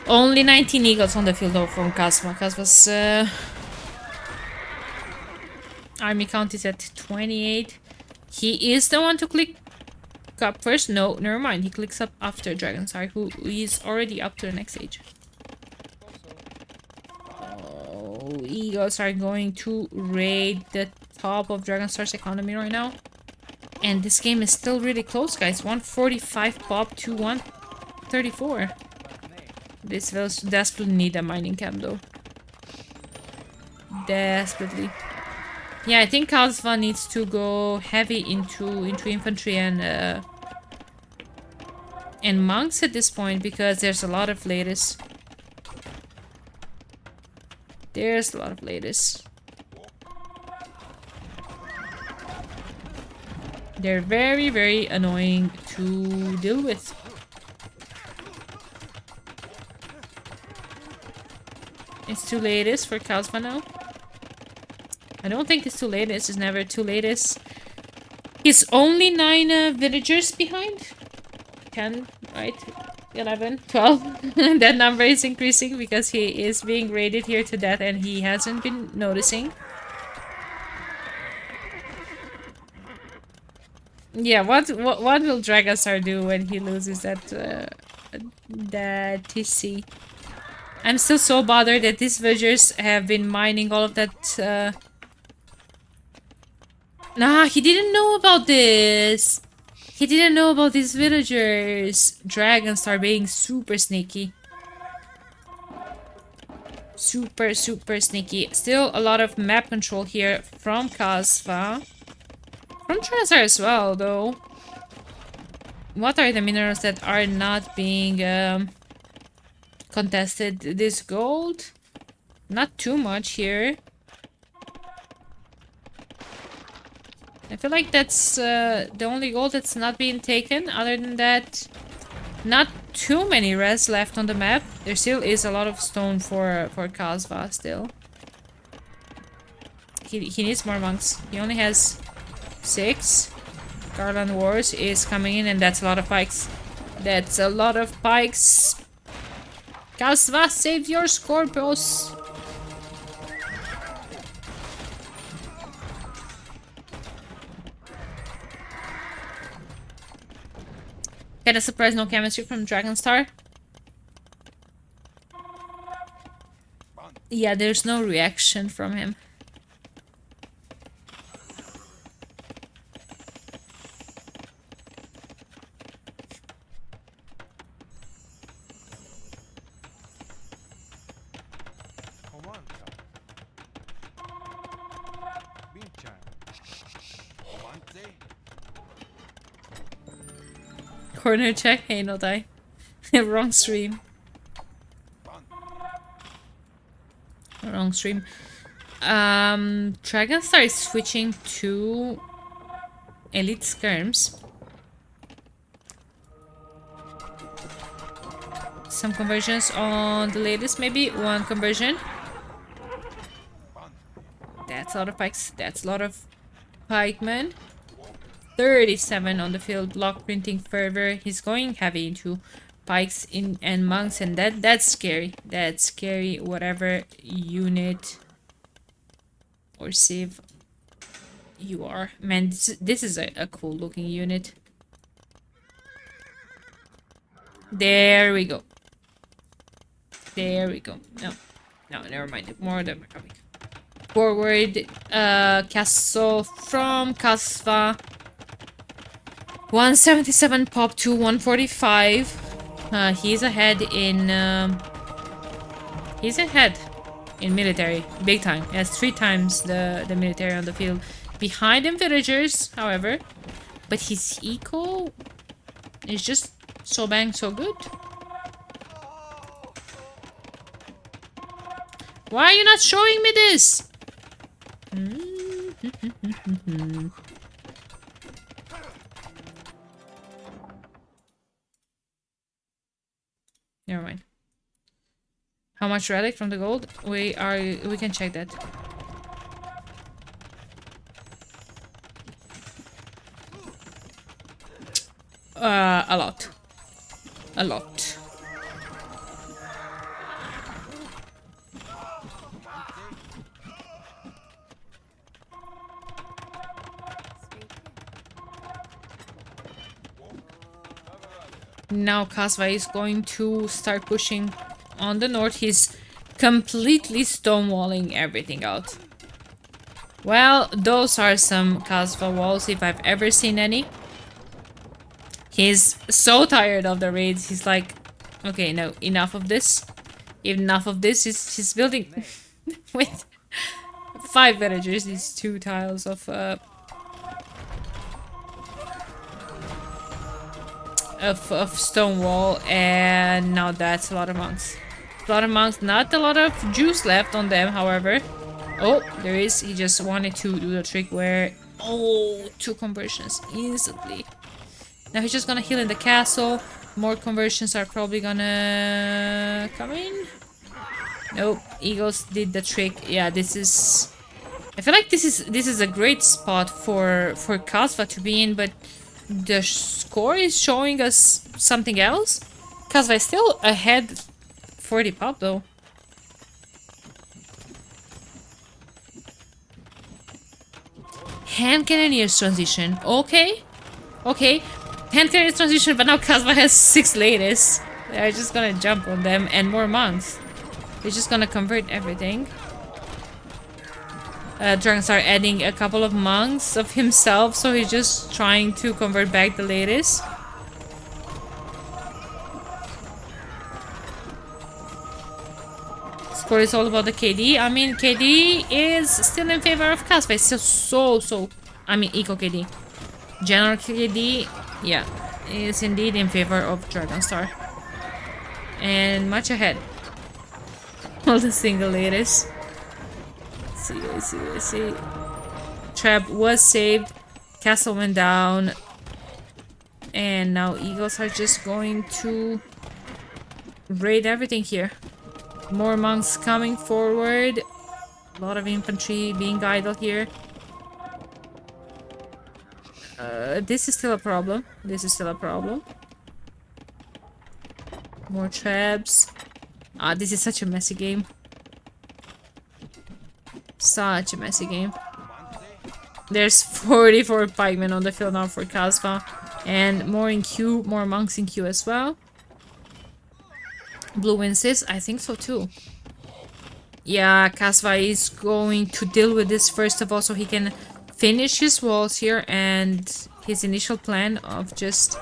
Only 19 eagles on the field though from Kasva. Kasva's army count is at 28. He is the one to click up first. No, never mind. He clicks up after Dragonstar, who is already up to the next stage. Oh, eagles are going to raid the top of Dragonstar's economy right now. And this game is still really close, guys. 145 pop to 134. This will desperately need a mining camp, though. Desperately. Yeah, I think Kasva needs to go heavy into infantry and monks at this point, because there's a lot of latest. There's a lot of latest. They're very, very annoying to deal with. It's too late for Kasva now. I don't think it's too late. It's never too late. He's only 9 villagers behind. 10, right? 11, 12. That number is increasing because he is being raided here to death and he hasn't been noticing. Yeah, what will Dragonstar do when he loses that TC? I'm still so bothered that these villagers have been mining all of that. Nah, he didn't know about this. He didn't know about these villagers. Dragonstar being super sneaky. Super, super sneaky. Still a lot of map control here from Kasva. From Dragonstar as well, though. What are the minerals that are not being contested? This gold? Not too much here. I feel like that's the only gold that's not being taken. Other than that, not too many res left on the map. There still is a lot of stone for Kasva still. He needs more monks. He only has 6. Garland Wars is coming in and that's a lot of pikes. That's a lot of pikes. Kasva, save your Scorpios. Kinda surprised no chemistry from Dragonstar. Yeah, there's no reaction from him. Corner check? Hey, no die. Wrong stream. Wrong stream. Dragonstar is switching to Elite Skirms. Some conversions on the latest, maybe 1 conversion. That's a lot of pikes. That's a lot of pikemen. 37 on the field, block printing fervor. He's going heavy into pikes and monks, and that's scary. That's scary. Whatever unit or civ you are, man. This is a cool looking unit. There we go. There we go. No, never mind. More of them are coming. Forward, castle from Kasva. 177 pop to 145. He's ahead in military, big time. He has 3 times the military on the field. Behind him villagers, however, but his eco is just so bang so good. Why are you not showing me this? Never mind. How much relic from the gold? We can check that. A lot. A lot. Now Kasva is going to start pushing on the north. He's completely stonewalling everything out. Well, those are some Kasva walls if I've ever seen any. He's so tired of the raids. He's like, okay, no, enough of this. Enough of this. He's building with 5 villagers. These 2 tiles of stone wall, and now that's a lot of monks. A lot of monks, not a lot of juice left on them, however. Oh, there is. He just wanted to do the trick where Oh, 2 conversions instantly. Now he's just gonna heal in the castle. More conversions are probably gonna come in. Nope, Eagles did the trick. Yeah, this is... I feel like this is a great spot for Kasva to be in, but the score is showing us something else. Kasva is still ahead for the pop though. Hand Cannoneers transition. Okay. Okay. Hand Cannoneers transition, but now Kasva has 6 ladies. They're just gonna jump on them and more monks. They're just gonna convert everything. Dragonstar adding a couple of monks of himself, so he's just trying to convert back the ladies. Score is all about the KD. I mean, KD is still in favor of Kasva. It's still so... I mean, Eco KD. General KD, yeah, is indeed in favor of Dragonstar. And much ahead. All the single ladies. Let's see. Trap was saved. Castle went down. And now Eagles are just going to raid everything here. More monks coming forward. A lot of infantry being idle here. This is still a problem. More traps. This is such a messy game. Such a messy game. There's 44 pikemen on the field now for Kasva. And more in queue, more monks in queue as well. Blue wins this? I think so too. Yeah, Kasva is going to deal with this first of all so he can finish his walls here and his initial plan of just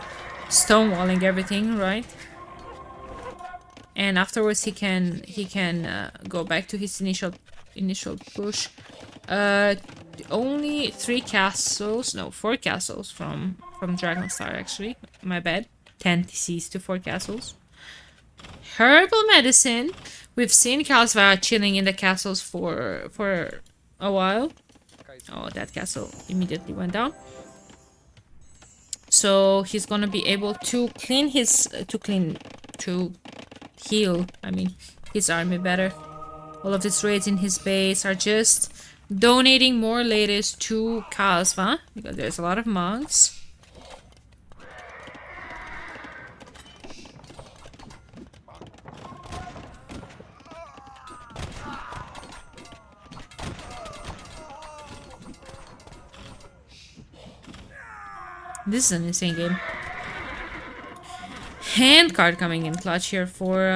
stonewalling everything, right? And afterwards he can go back to his initial push. Only 4 castles from Dragonstar actually. My bad. 10 TCs to 4 castles. Herbal medicine. We've seen Kasva chilling in the castles for a while. Oh, that castle immediately went down. So he's gonna be able to heal, I mean, his army better. All of his raids in his base are just donating more ladies to Kasva because there's a lot of monks. This is an insane game. Hand card coming in clutch here for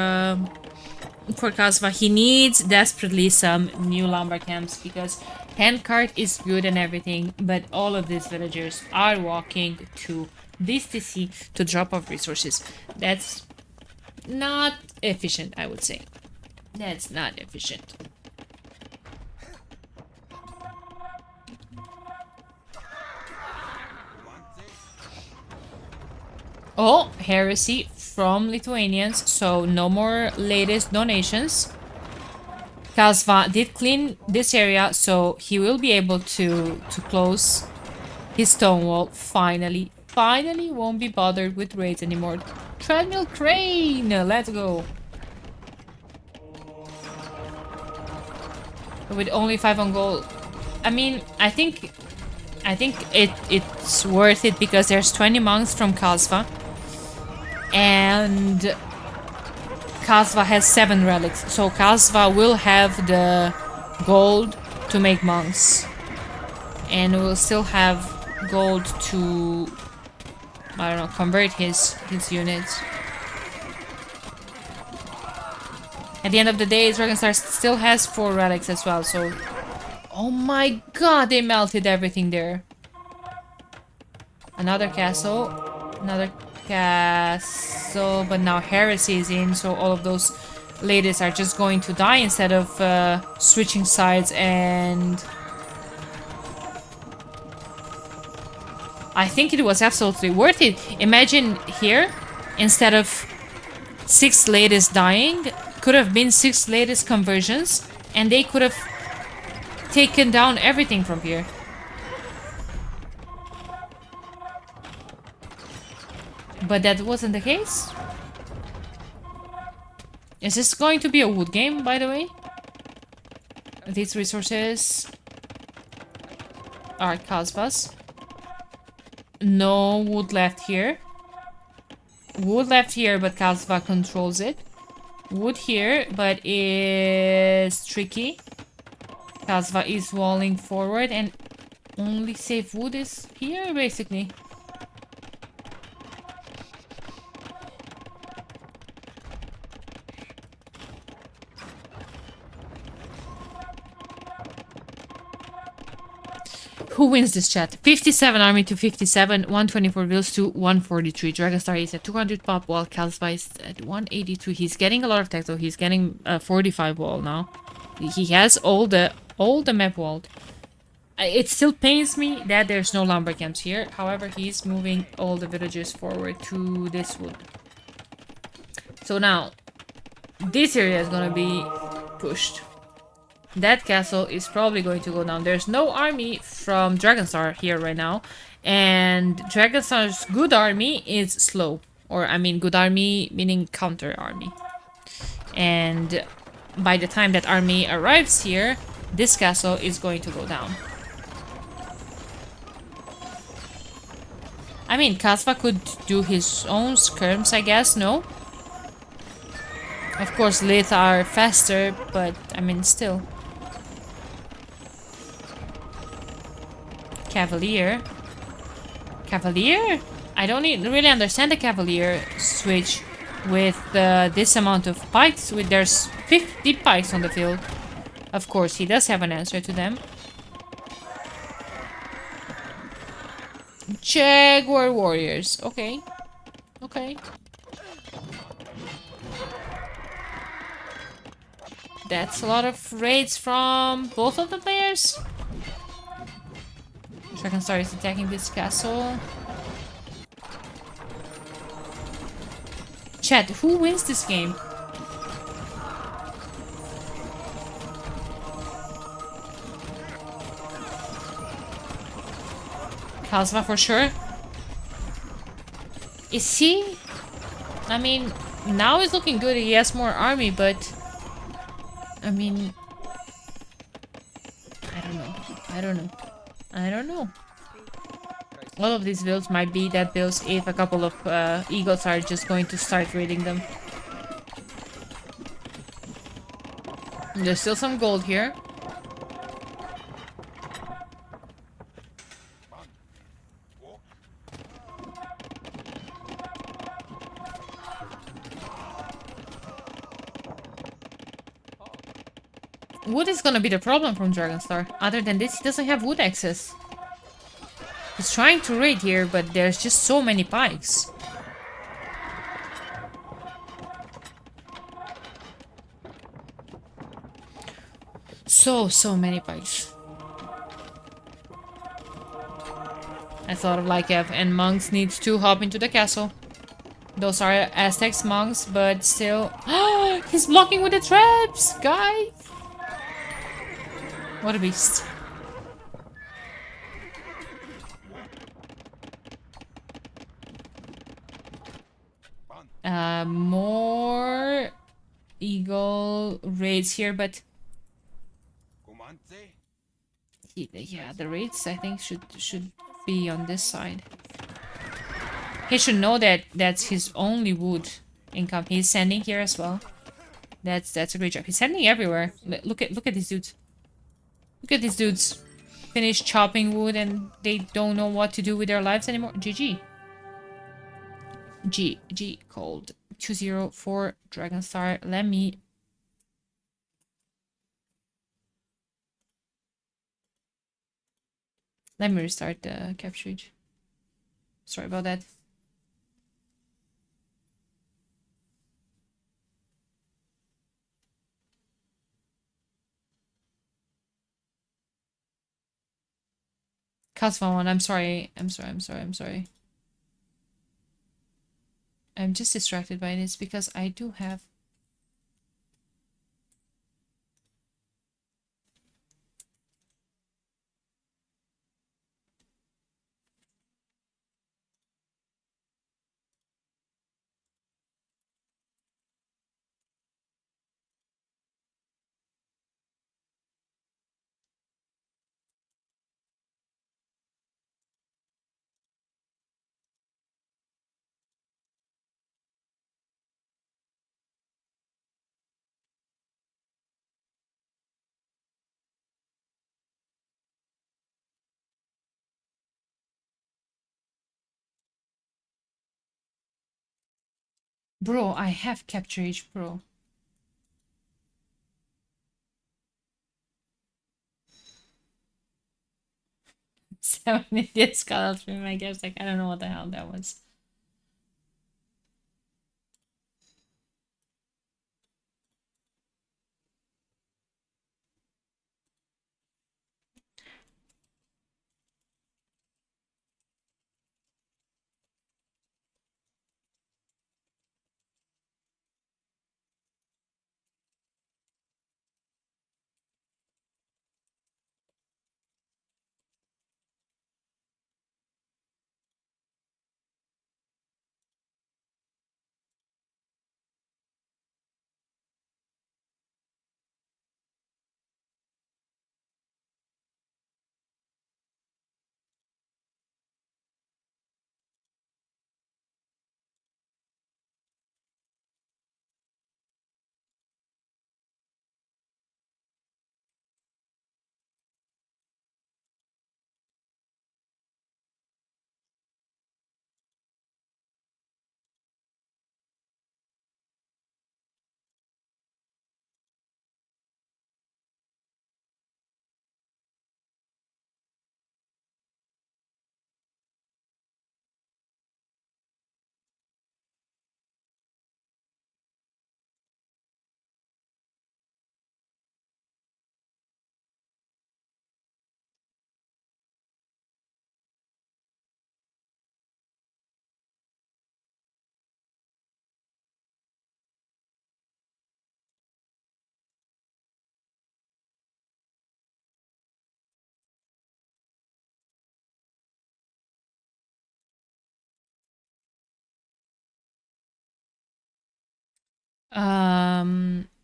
Kasva. He needs desperately some new lumber camps because hand card is good and everything, but all of these villagers are walking to this TC to drop off resources. That's not efficient, I would say. That's not efficient. Oh, heresy from Lithuanians, so no more latest donations. Kasva did clean this area, so he will be able to close his stone wall finally. Finally won't be bothered with raids anymore. Treadmill crane, let's go. With only 5 on goal. I mean, I think it's worth it because there's 20 monks from Kasva. And Kasva has 7 relics, so Kasva will have the gold to make monks. And will still have gold to, I don't know, convert his units. At the end of the day, Dragonstar still has 4 relics as well, so... Oh my god, they melted everything there. Another castle. Another castle, but now heresy is in, so all of those ladies are just going to die instead of switching sides. And I think it was absolutely worth it. Imagine here, instead of 6 ladies dying, could have been 6 ladies conversions, and they could have taken down everything from here. But that wasn't the case. Is this going to be a wood game, by the way? These resources are Kasva's. No wood left here. Wood left here, but Kasva controls it. Wood here, but is tricky. Kasva is walling forward, and only safe wood is here, basically. Who wins this chat? 57 army to 57, 124 wills to 143. Dragonstar is at 200 pop, while Kasva is at 183. He's getting a lot of tech, though. He's getting a 45 wall now. He has all the map walled. It still pains me that there's no lumber camps here. However, he's moving all the villagers forward to this wood. So now, this area is gonna be pushed. That castle is probably going to go down. There's no army from Dragonstar here right now. And Dragonstar's good army is slow. Or, I mean, good army meaning counter army. And by the time that army arrives here, this castle is going to go down. I mean, Kasva could do his own skirms, I guess, no? Of course, Lith are faster, but, I mean, still. Cavalier? Cavalier? I don't really understand the Cavalier switch with this amount of pikes. There's 50 pikes on the field. Of course, he does have an answer to them. Jaguar warriors. Okay. Okay. That's a lot of raids from both of the players. Dragonstar is attacking this castle. Chat, who wins this game? Kasva for sure. Is he? I mean, now it's looking good. He has more army, but I mean, I don't know. I don't know. I don't know. All of these builds might be that builds if a couple of eagles are just going to start raiding them. There's still some gold here. Wood is gonna be the problem from Dragonstar. Other than this, he doesn't have wood access. He's trying to raid here, but there's just so many pikes. So many pikes. I thought of Lykev, and monks needs to hop into the castle. Those are Aztecs monks, but still... He's blocking with the traps, guys! What a beast. More eagle raids here, but yeah, the raids I think should be on this side. He should know that that's his only wood income. He's sending here as well. That's a great job. He's sending everywhere. Look at these dudes. Look at these dudes. Finish chopping wood and they don't know what to do with their lives anymore. GG. G called 204 Dragonstar. Let me restart the capture. Sorry about that. Kasva one, I'm sorry. I'm just distracted by this because I do have... Bro, I have Capture H Pro. Seven Indian scallops from my guess. Like, I don't know what the hell that was.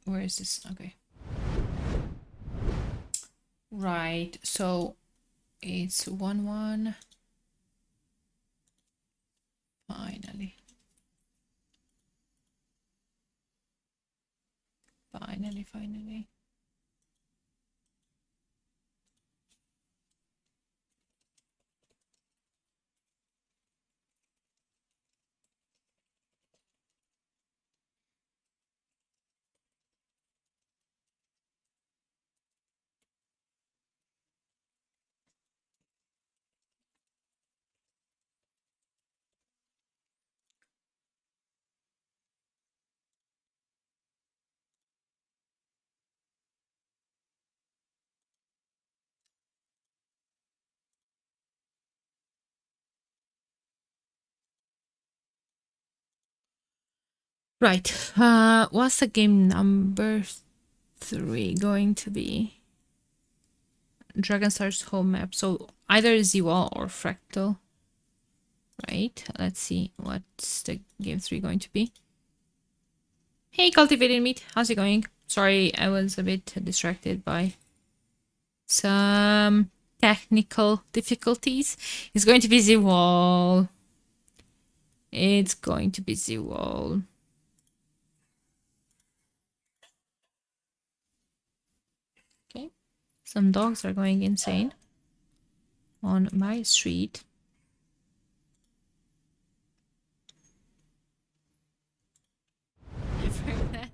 Where is this? Okay. Right, so it's 1-1. Finally. Finally. Right. What's the game number 3 going to be? Dragonstar's home map. So either Z-Wall or Fractal. Right. Let's see what's the game 3 going to be. Hey, Cultivated Meat. How's it going? Sorry, I was a bit distracted by some technical difficulties. It's going to be Z-Wall. It's going to be Z-Wall. Okay. Some dogs are going insane on my street. I've heard that.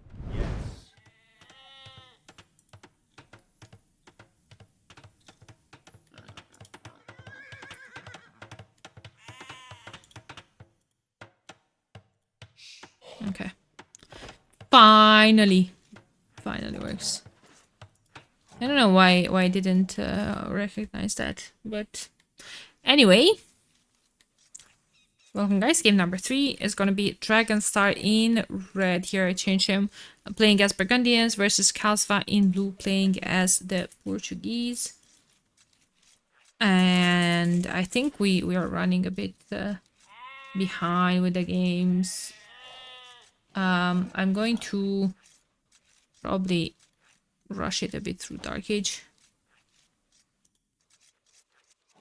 Okay. Finally works. I don't know why I didn't recognize that, but anyway. Welcome guys, game number 3 is gonna be Dragonstar in red. Here I change him, playing as Burgundians versus Kasva in blue, playing as the Portuguese. And I think we are running a bit behind with the games. I'm going to probably rush it a bit through Dark Age.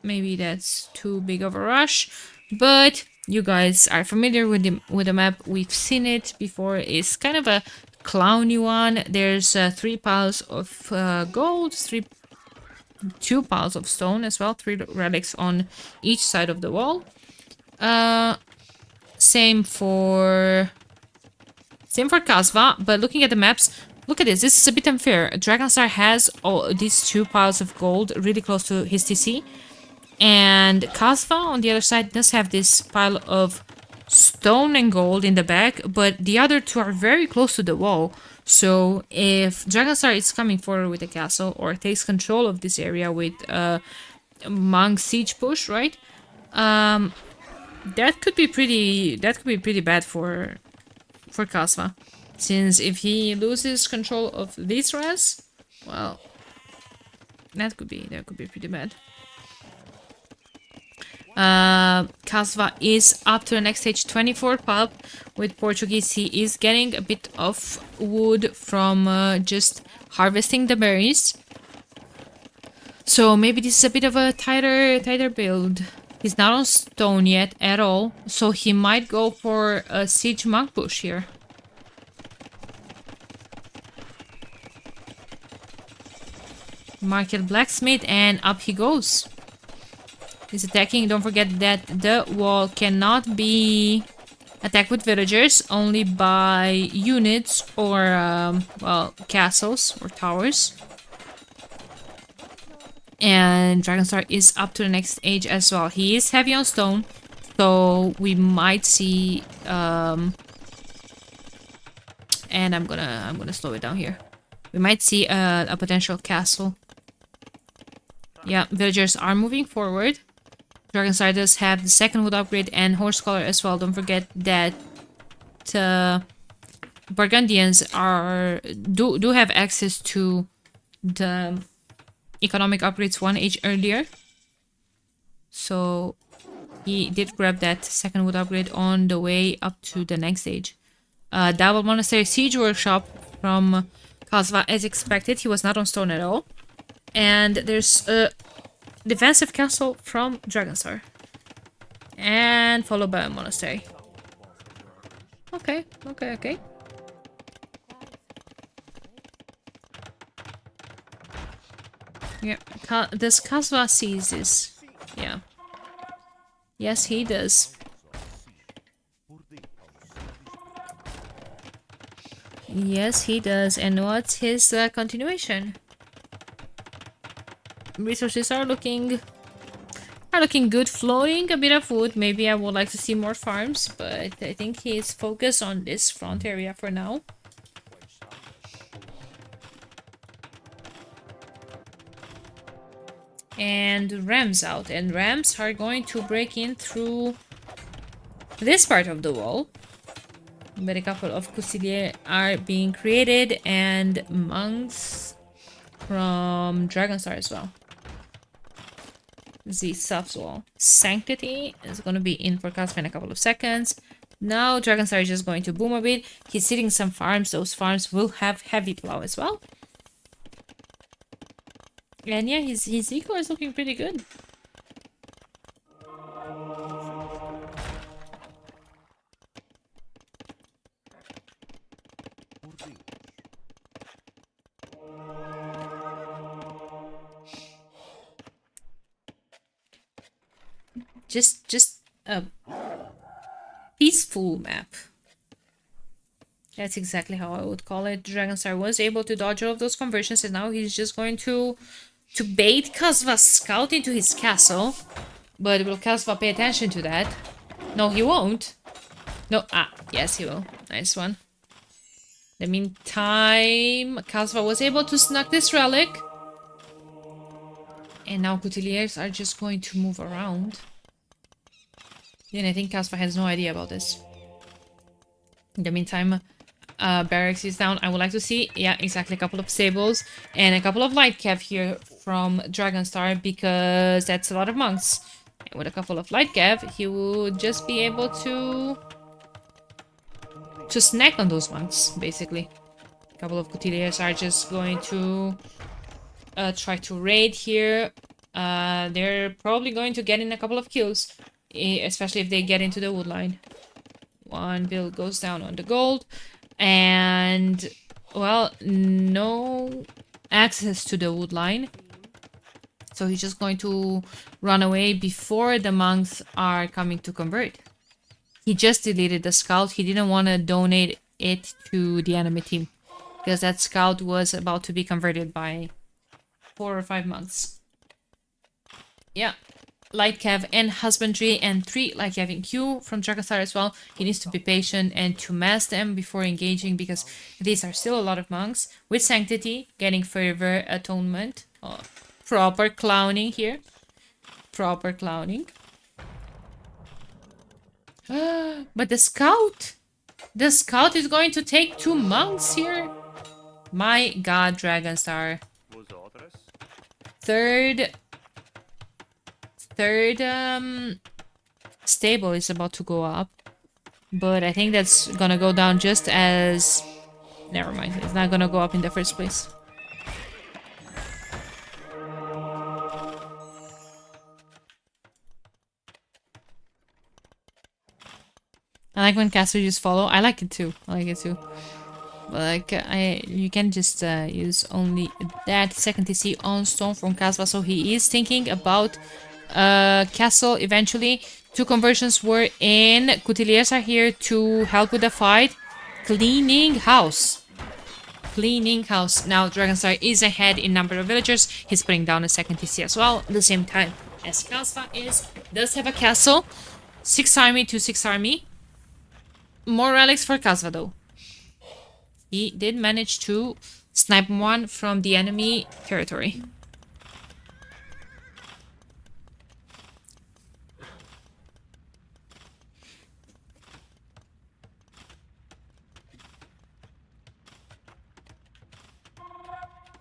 Maybe that's too big of a rush, but you guys are familiar with the map. We've seen it before. It's kind of a clowny one. There's 3 piles of gold, 2 piles of stone as well, 3 relics on each side of the wall. Same for Same for Kasva, but looking at the maps, look at this. This is a bit unfair. Dragonstar has all these 2 piles of gold really close to his TC. And Kasva, on the other side, does have this pile of stone and gold in the back, but the other 2 are very close to the wall. So if Dragonstar is coming forward with a castle or takes control of this area with Monk siege push, right? That could be pretty bad for Kasva. Since if he loses control of this res, well, that could be pretty bad. Kasva is up to the next stage, 24 pulp with Portuguese. He is getting a bit of wood from just harvesting the berries. So maybe this is a bit of a tighter build. He's not on stone yet at all, so he might go for a siege monk push here. Market blacksmith, and up he goes. He's attacking. Don't forget that the wall cannot be attacked with villagers, only by units or, well, castles or towers. And Dragonstar is up to the next age as well. He is heavy on stone, so we might see, and I'm gonna slow it down here. We might see a potential castle. Yeah, villagers are moving forward. Dragonstar does have the 2nd wood upgrade and horse collar as well. Don't forget that Burgundians do have access to the economic upgrades 1 age earlier. So he did grab that 2nd wood upgrade on the way up to the next stage. Double monastery siege workshop from Kasva as expected. He was not on stone at all. And there's a defensive castle from Dragonstar. And followed by a monastery. Okay. Yeah, does Kasva sees this? Yeah. Yes, he does. Yes, he does. And what's his continuation? Resources are looking good. Floating a bit of wood. Maybe I would like to see more farms, but I think he's focused on this front area for now. And rams out, and rams are going to break in through this part of the wall. But a couple of Couteliers are being created, and monks from Dragonstar as well. The subs wall. Sanctity is going to be in for Kasva in a couple of seconds. Now Dragonstar is just going to boom a bit. He's hitting some farms. Those farms will have heavy plow as well. And yeah, his eco is looking pretty good. Just a peaceful map. That's exactly how I would call it. Dragonstar was able to dodge all of those conversions, and now he's just going to bait Kasva's scout into his castle. But will Kasva pay attention to that? No, he won't. No, yes, he will. Nice one. In the meantime, Kasva was able to snag this relic. And now Couteliers are just going to move around. And I think Kasva has no idea about this. In the meantime, barracks is down. I would like to see, yeah, exactly, a couple of sables and a couple of light cav here from Dragonstar, because that's a lot of monks. And with a couple of light cav, he would just be able to snack on those monks, basically. A couple of Couteliers are just going to try to raid here. They're probably going to get in a couple of kills, especially if they get into the wood line. One build goes down on the gold. And, well, no access to the wood line. So he's just going to run away before the monks are coming to convert. He just deleted the scout. He didn't want to donate it to the enemy team. Because that scout was about to be converted by 4 or 5 months. Yeah. Light Cav and Husbandry and 3 Light Cav in Q from Dragonstar as well. He needs to be patient and to mass them before engaging because these are still a lot of monks. With Sanctity, getting Fervor, Atonement. Proper clowning here. Proper clowning. But the scout! The scout is going to take 2 monks here? My god, Dragonstar. Third stable is about to go up. But I think that's gonna go down just as... Never mind, it's not gonna go up in the first place. I like when casters just follow. I like it too. But like, you can just use only that second TC on stone from Kasva. So he is thinking about castle eventually. 2 conversions were in. Couteliers are here to help with the fight. Cleaning house. Cleaning house. Now Dragonstar is ahead in number of villagers. He's putting down a second TC as well. At the same time as Kasva does have a castle. 6 army to 6 army. More relics for Kasva though. He did manage to snipe one from the enemy territory.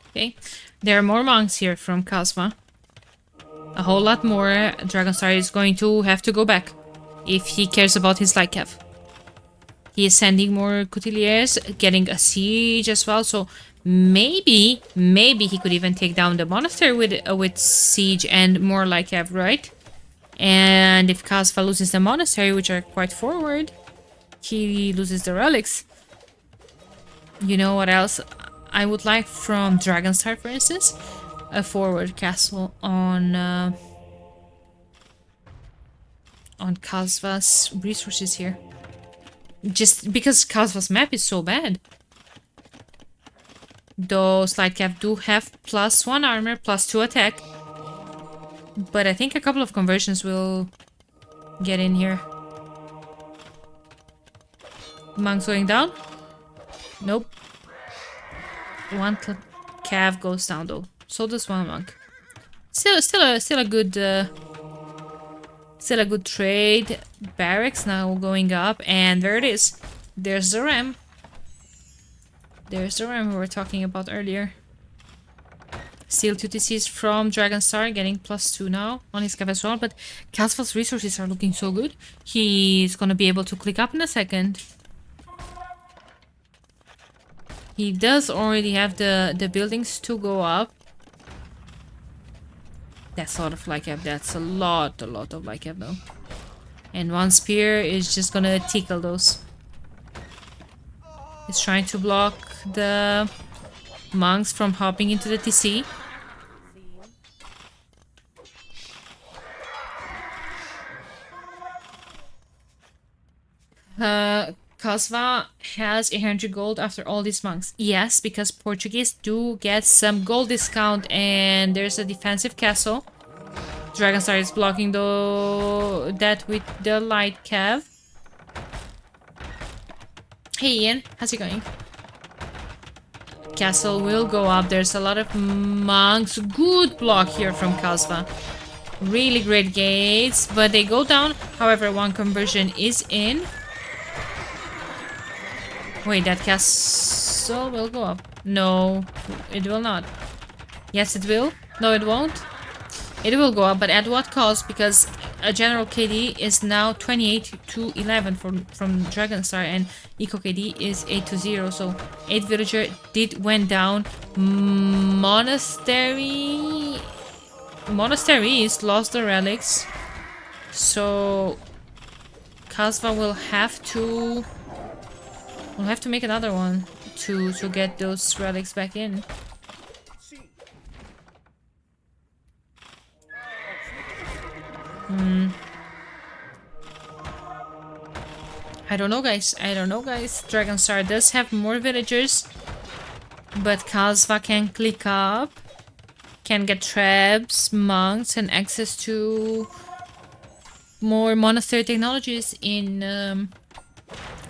Okay, there are more monks here from Kasva. A whole lot more. Dragonstar is going to have to go back if he cares about his light cav. He is sending more couteliers, getting a siege as well. So maybe he could even take down the monastery with siege and more light cav, right? And if Kasva loses the monastery, which are quite forward, he loses the relics. You know what else I would like from Dragonstar, for instance? A forward castle on Kasva's resources here. Just because Kasva's map is so bad. Those light cav do have +1 armor, +2 attack. But I think a couple of conversions will get in here. Monks going down? Nope. 1 cav goes down though. So does 1 monk. Still a good trade. Barracks now going up, and there it is. There's the ram. There's the ram we were talking about earlier. Still 2 TCs from Dragonstar, getting +2 now on his cav as well, but Kasva's resources are looking so good. He's gonna be able to click up in a second. He does already have the buildings to go up. That's a lot of light cav. That's a lot of light cav though. And 1 spear is just gonna tickle those. He's trying to block the monks from hopping into the TC. Kasva has 100 gold after all these monks. Yes, because Portuguese do get some gold discount, and there's a defensive castle. Dragonstar is blocking that with the light cav. Hey Ian, how's it going? Castle will go up. There's a lot of monks. Good block here from Kasva. Really great gates, but they go down. However, 1 conversion is in. Wait, that castle will go up. No, it will not. Yes, it will. No, it won't. It will go up, but at what cost? Because a general KD is now 28 to 11 from Dragonstar, and Eco KD is 8 to 0. So 8 villager went down. Monasteries lost the relics. So Kasva will have to make another one to get those relics back in. I don't know, guys. I don't know, guys. Dragonstar does have more villagers, but Kasva can click up, can get traps, monks, and access to more monastery technologies in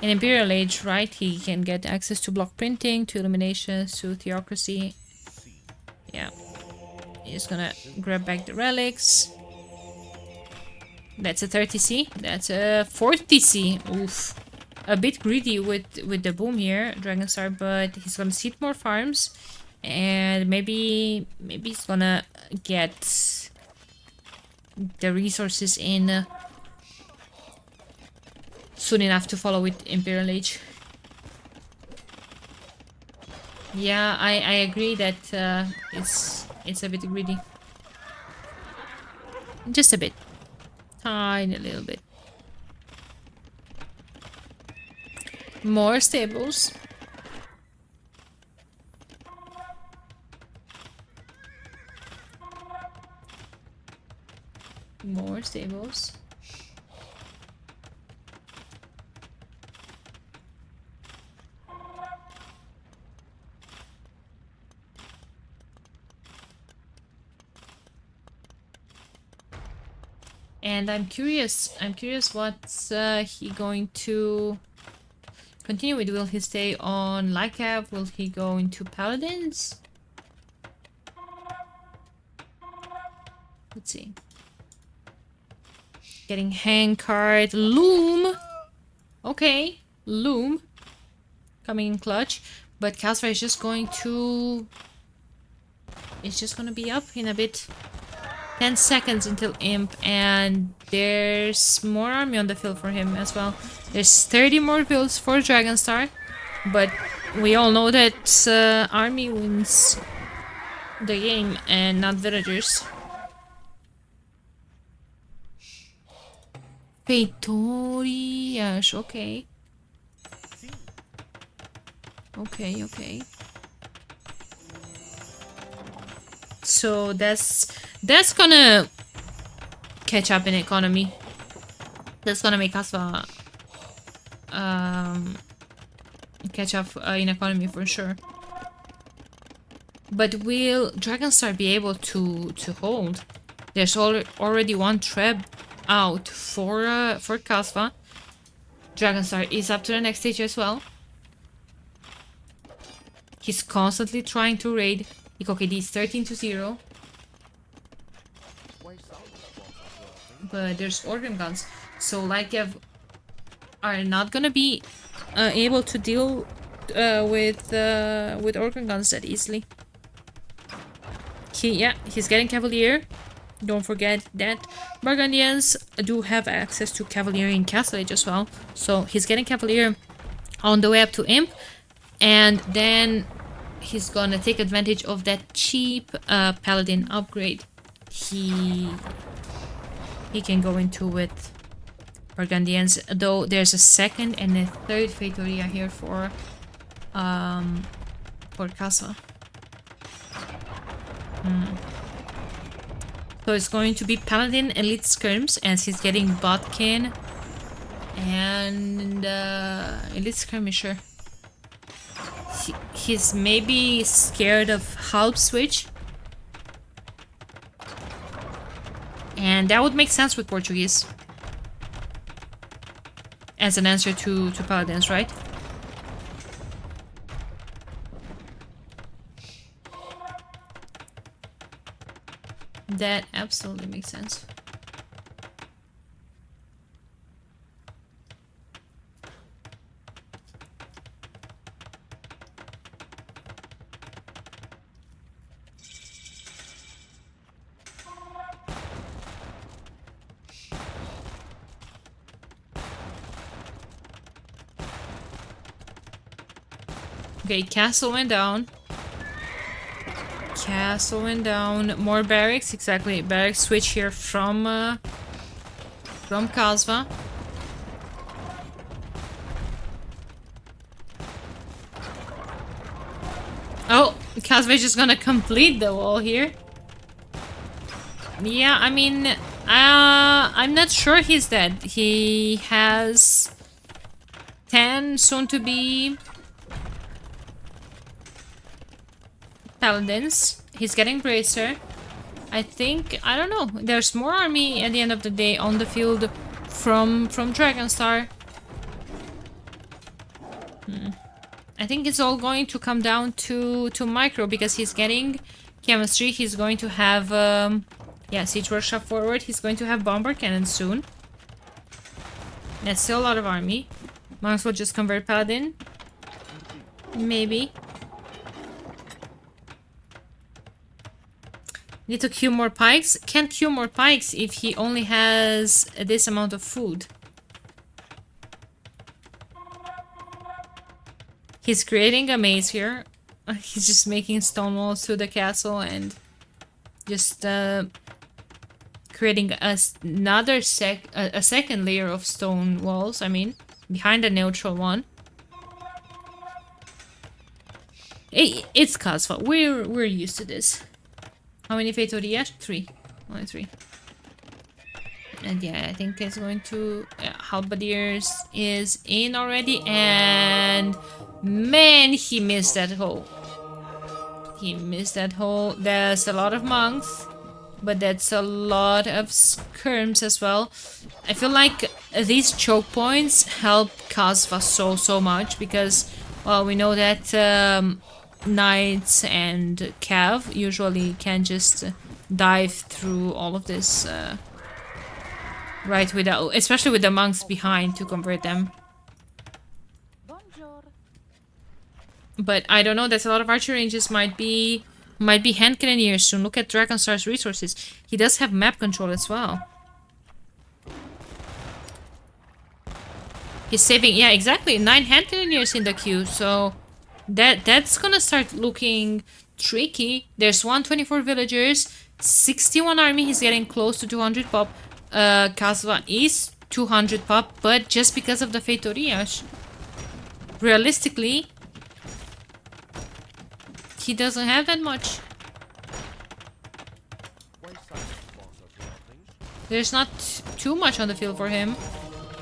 Imperial Age, right? He can get access to block printing, to illuminations, to theocracy. Yeah. He's gonna grab back the relics. That's a 30C. That's a 40C. Oof. A bit greedy with the boom here, Dragonstar, but he's gonna seed more farms. And maybe he's gonna get the resources in soon enough to follow with Imperial Age. Yeah, I agree that it's a bit greedy. Just a bit. Tiny little bit. More stables. More stables. And I'm curious what's he going to continue with. Will he stay on Lycav? Will he go into Paladins? Let's see. Getting Hang card. Loom! Okay, Loom. Coming in clutch. But Kasva is just going to... It's just gonna be up in a bit. 10 seconds until Imp, and there's more army on the field for him as well. There's 30 more builds for Dragonstar, but we all know that army wins the game and not villagers. Feitoria, okay. Okay. So that's gonna catch up in economy. That's gonna make Kasva catch up in economy for sure. But will Dragonstar be able to hold? There's already one trap out for Kasva. Dragonstar is up to the next stage as well. He's constantly trying to raid. EcoKD is 13-0. But there's organ guns, so Lycav are not gonna be able to deal with organ guns that easily. He's getting Cavalier. Don't forget that Burgundians do have access to Cavalier in Castle Age as well. So he's getting Cavalier on the way up to Imp, and then he's gonna take advantage of that cheap Paladin upgrade. He can go into with Burgundians, though there's a second and a third Feitoria here for Kasva. So it's going to be Paladin Elite Skirms, as he's getting Botkin and Elite Skirmisher. He's maybe scared of Halb Switch. And that would make sense with Portuguese. As an answer to Paladins, right? That absolutely makes sense. Okay, castle went down. Castle went down. More barracks, exactly. Barracks switch here from Kasva. Oh, Kasva is just gonna complete the wall here. Yeah, I mean, I'm not sure he's dead. He has 10 soon to be paladins. He's getting bracer. I think, I don't know, there's more army at the end of the day on the field from Dragonstar. I think it's all going to come down to Micro, because he's getting chemistry. He's going to have, yeah, siege workshop forward. He's going to have bomber cannon soon. That's still a lot of army. Monks will just convert paladin. Maybe. Need to queue more pikes. Can't queue more pikes if he only has this amount of food. He's creating a maze here. He's just making stone walls to the castle and just creating another second layer of stone walls. I mean, behind the neutral one. It's Kasva. We're used to this. How many Feitoria? 3. Only 3. And yeah, I think it's going to... Halberdiers is in already, and... Man, he missed that hole. He missed that hole. There's a lot of monks, but that's a lot of skirms as well. I feel like these choke points help Kasva so much, because, well, we know that knights and cav usually can just dive through all of this right without, especially with the monks behind to convert them. But I don't know, there's a lot of archer ranges. Might be hand cannoneers soon. Look at Dragonstar's resources. He does have map control as well. He's saving, yeah, exactly, 9 hand cannoneers in the queue, so that's gonna start looking tricky. There's 124 villagers, 61 army. He's getting close to 200 pop. Kasva is 200 pop, but just because of the Feitorias. Realistically, he doesn't have that much. There's not too much on the field for him.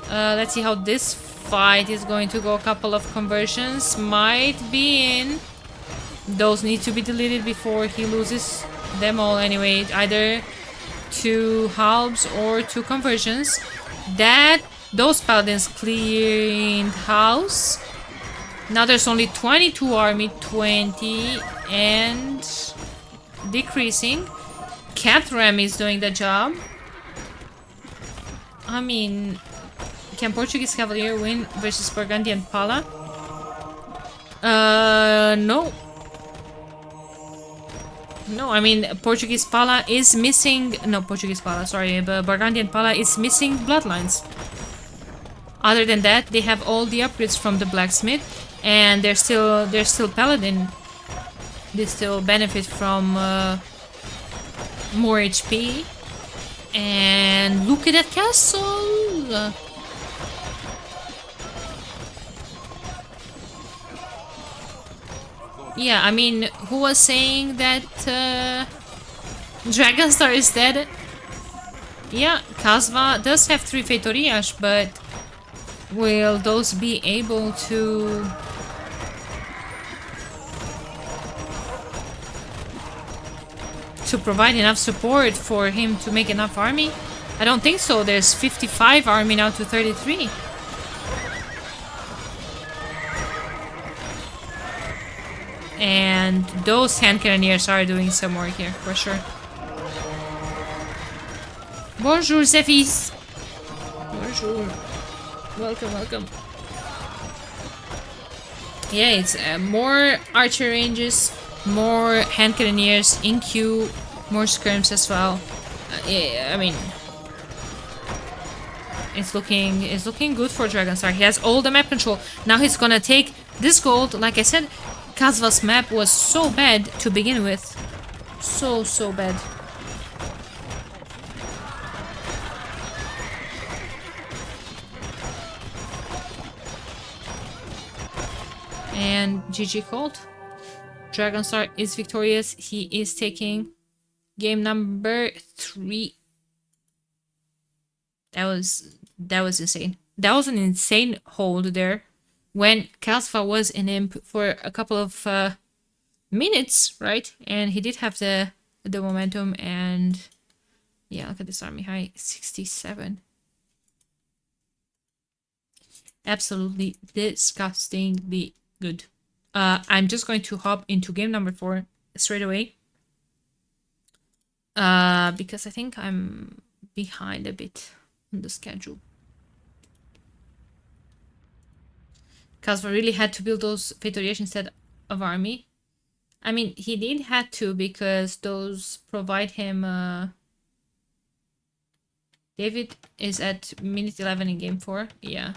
Let's see how this fight is going to go. A couple of conversions might be in. Those need to be deleted before he loses them all anyway. Either 2 halbs or 2 conversions. Those paladins cleared house. Now there's only 22 army, 20, and decreasing. Catram is doing the job. I mean, can Portuguese Cavalier win versus Burgundian Pala? No. No, I mean, Portuguese Pala is missing... No, Portuguese Pala, sorry. But Burgundian Pala is missing bloodlines. Other than that, they have all the upgrades from the blacksmith. And they're still paladin. They still benefit from more HP. And look at that castle! Yeah, I mean, who was saying that Dragonstar is dead? Yeah, Kasva does have 3 Feitorias, but will those be able to... provide enough support for him to make enough army? I don't think so. There's 55 army now to 33. And those hand cannoneers are doing some work here, for sure. Bonjour, Zephys. Bonjour. Welcome, welcome. Yeah, it's more archer ranges, more hand cannoneers in queue, more skirms as well. Yeah, I mean, it's looking good for Dragonstar. He has all the map control. Now he's gonna take this gold. Like I said, Kasva's map was so bad to begin with. So bad. And GG called. Dragonstar is victorious. He is taking game number 3. That was insane. That was an insane hold there. when Kasva was in imp for a couple of minutes, right? And he did have the momentum, and yeah, look at this army high, 67. Absolutely disgustingly good. I'm just going to hop into game number 4 straight away. Because I think I'm behind a bit on the schedule. Kasva really had to build those Fatoriation instead of army. I mean, he did had to, because those provide him... David is at minute 11 in game 4. Yeah.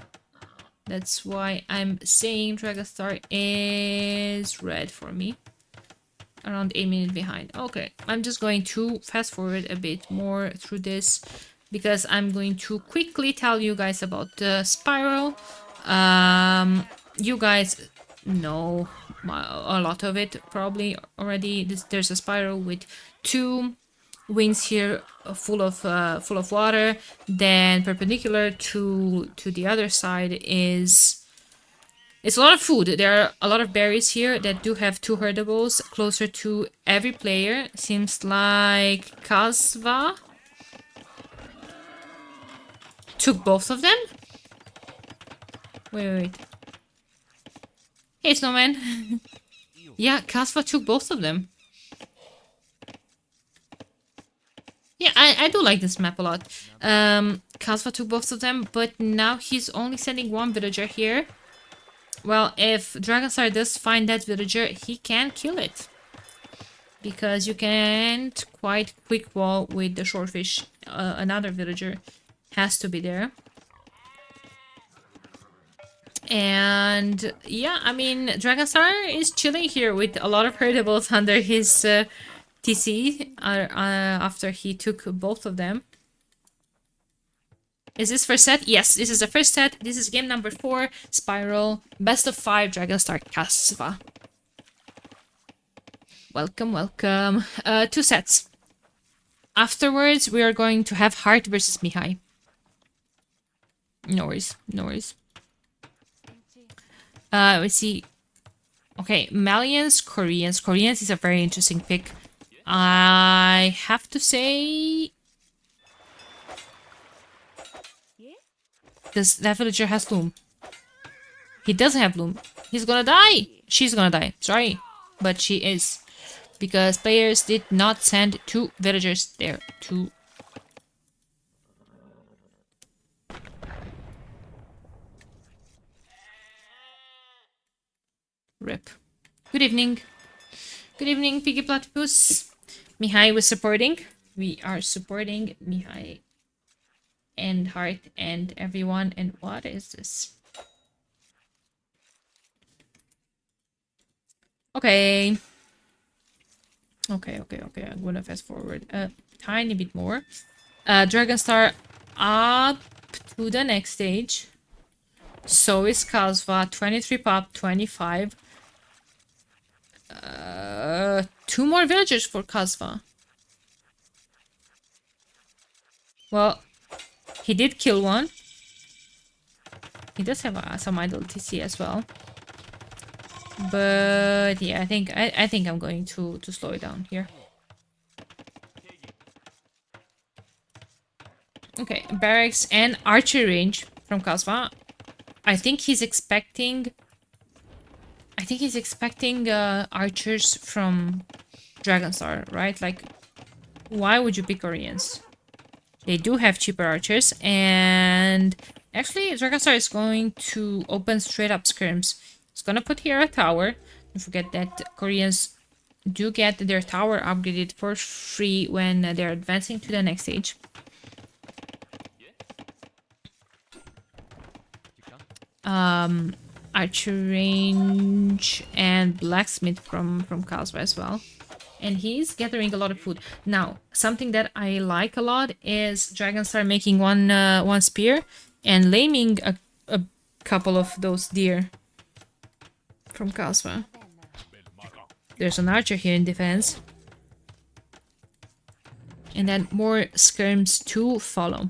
That's why I'm saying Dragonstar is red for me. Around 8 minutes behind. Okay, I'm just going to fast forward a bit more through this, because I'm going to quickly tell you guys about the spiral. You guys know a lot of it probably already. There's a spiral with 2 wings here, full of water. Then perpendicular to the other side is... It's a lot of food. There are a lot of berries here that do have 2 herdables closer to every player. Seems like Kasva took both of them? Wait. Hey, Snowman. Yeah, Kasva took both of them. Yeah, I do like this map a lot. Kasva took both of them, but now he's only sending 1 villager here. Well, if Dragonstar does find that villager, he can kill it. Because you can't quite quick wall with the shortfish. Another villager has to be there. And yeah, I mean, Dragonstar is chilling here with a lot of herdables under his TC after he took both of them. Is this first set? Yes, this is the first set. This is game number 4, Spiral, best of 5, Dragonstar Kasva. Welcome, welcome. 2 sets. Afterwards, we are going to have Heart versus Mihai. No worries, no worries. Let's see. Okay, Malians, Koreans. Koreans is a very interesting pick. I have to say... Because that villager has Loom. He doesn't have Loom. He's gonna die! She's gonna die. Sorry. But she is. Because players did not send 2 villagers there to... Rip. Good evening. Good evening, Piggy Platypus. Mihai was supporting. We are supporting Mihai. And Heart and everyone. And what is this? Okay. Okay. I'm gonna fast forward a tiny bit more. Dragonstar up to the next stage. So is Kasva. 23 pop, 25. 2 more villagers for Kasva. Well, he did kill 1. He does have some idle TC as well. But yeah, I think I'm going to slow it down here. Okay, barracks and archery range from Kasva. I think he's expecting archers from Dragonstar, right? Like, why would you pick Koreans? They do have cheaper archers, and actually Dragonstar is going to open straight up scrims. It's gonna put here a tower. Don't forget that Koreans do get their tower upgraded for free when they're advancing to the next stage. Archer range and blacksmith from Kasva as well. And he's gathering a lot of food. Now, something that I like a lot is Dragonstar making one spear and laming a couple of those deer from Kasva. There's an archer here in defense. And then more skirms to follow.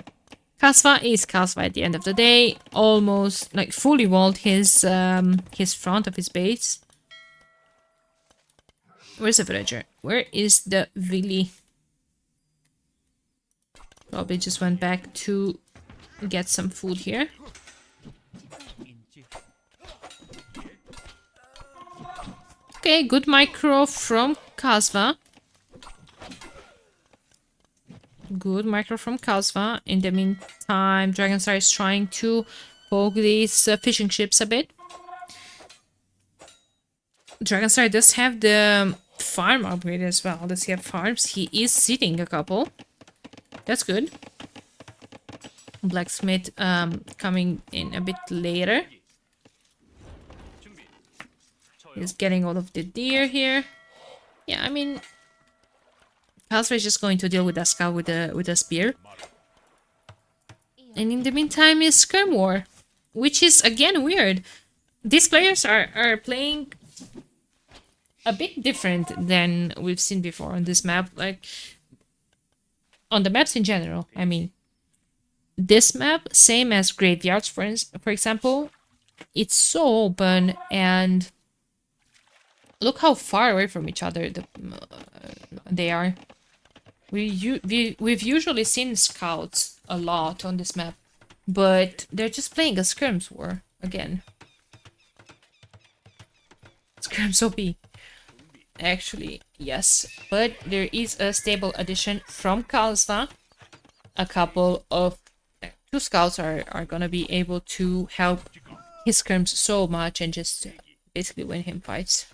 Kasva is Kasva at the end of the day. Almost like fully walled his front of his base. Where's the villager? Where is the Vili? Probably just went back to get some food here. Okay, good micro from Kasva. Good micro from Kasva. In the meantime, Dragonstar is trying to poke these fishing ships a bit. Dragonstar does have the farm upgrade as well. Does he have farms? He is seeding a couple. That's good. Blacksmith coming in a bit later. He's getting all of the deer here. Yeah, I mean, Kasva is just going to deal with that scout with a spear. And in the meantime is Skirm War, which is again weird. These players are playing a bit different than we've seen before on this map. Like, on the maps in general, I mean. This map, same as Graveyards, for example, it's so open and look how far away from each other they are. We've usually seen scouts a lot on this map, but they're just playing a Skirms War again. Skirms OP. Actually, yes, but there is a stable addition from Kasva. A couple of two scouts are gonna be able to help his Skirms so much and just basically win him fights.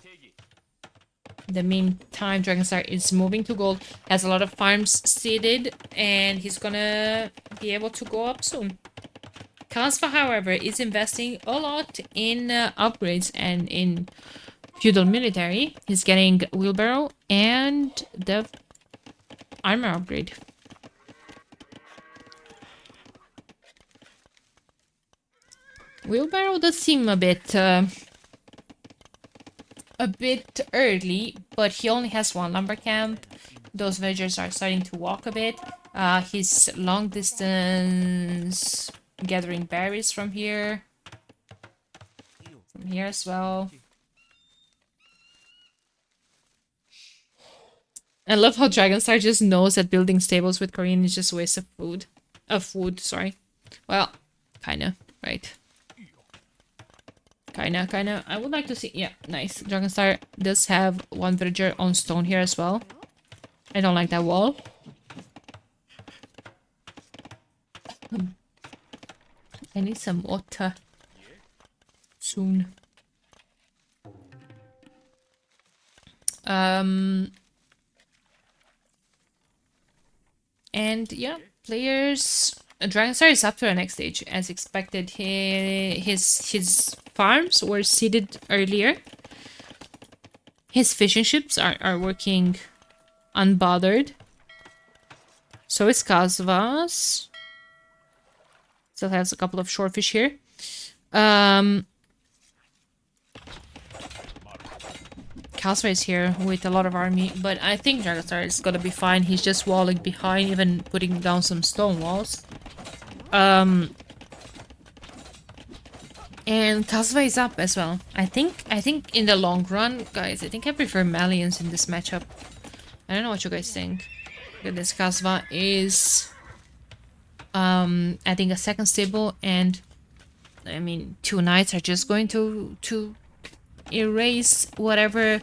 In the meantime, Dragonstar is moving to gold, has a lot of farms seeded, and he's gonna be able to go up soon. Kasva, however, is investing a lot in upgrades and in feudal military. He's getting wheelbarrow and the armor upgrade. Wheelbarrow does seem a bit early, but he only has one lumber camp. Those villagers are starting to walk a bit. He's long distance gathering berries from here. From here as well. I love how Dragonstar just knows that building stables with Korean is just a waste of food. Wood, sorry. Well, kinda, right. Kinda. I would like to see... Yeah, nice. Dragonstar does have one villager on stone here as well. I don't like that wall. I need some water. Soon. And yeah, players... Dragonstar is up to the next stage. As expected, his farms were seeded earlier. His fishing ships are working unbothered. So is Kasva's. Still has a couple of shorefish here. Kasva is here with a lot of army, but I think Dragonstar is gonna be fine. He's just walling behind, even putting down some stone walls. And Kasva is up as well. I think in the long run, guys, I think I prefer Malians in this matchup. I don't know what you guys think. Look at this. Kasva is adding a second stable, and I mean, two knights are just going to erase whatever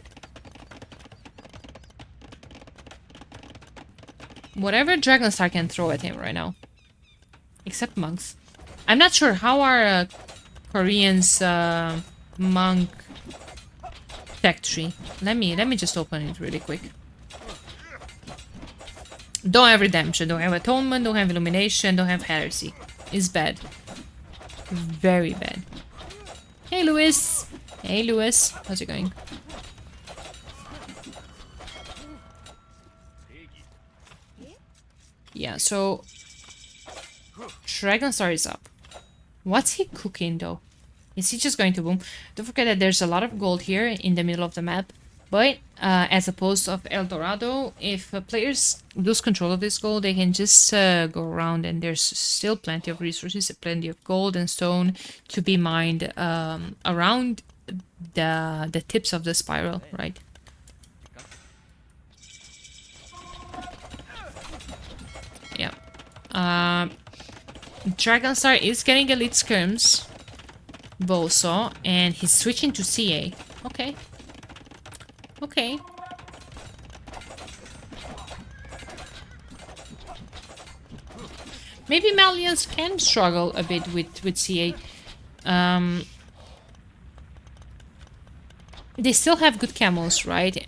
Dragonstar can throw at him right now. Except monks. I'm not sure how are Koreans monk tech tree. Let me just open it really quick. Don't have redemption, don't have atonement, don't have illumination, don't have heresy. It's bad. Very bad. Hey Lewis! Hey Lewis, how's it going? Yeah, so Dragonstar is up. What's he cooking though? Is he just going to boom? Don't forget that there's a lot of gold here in the middle of the map. But as opposed of El Dorado, if players lose control of this gold, they can just go around, and there's still plenty of resources, plenty of gold and stone to be mined around the tips of the spiral, right? Yeah. Dragonstar is getting elite skirms, Boso, and he's switching to CA. Okay. Okay. Maybe Malians can struggle a bit with CA. They still have good camels, right?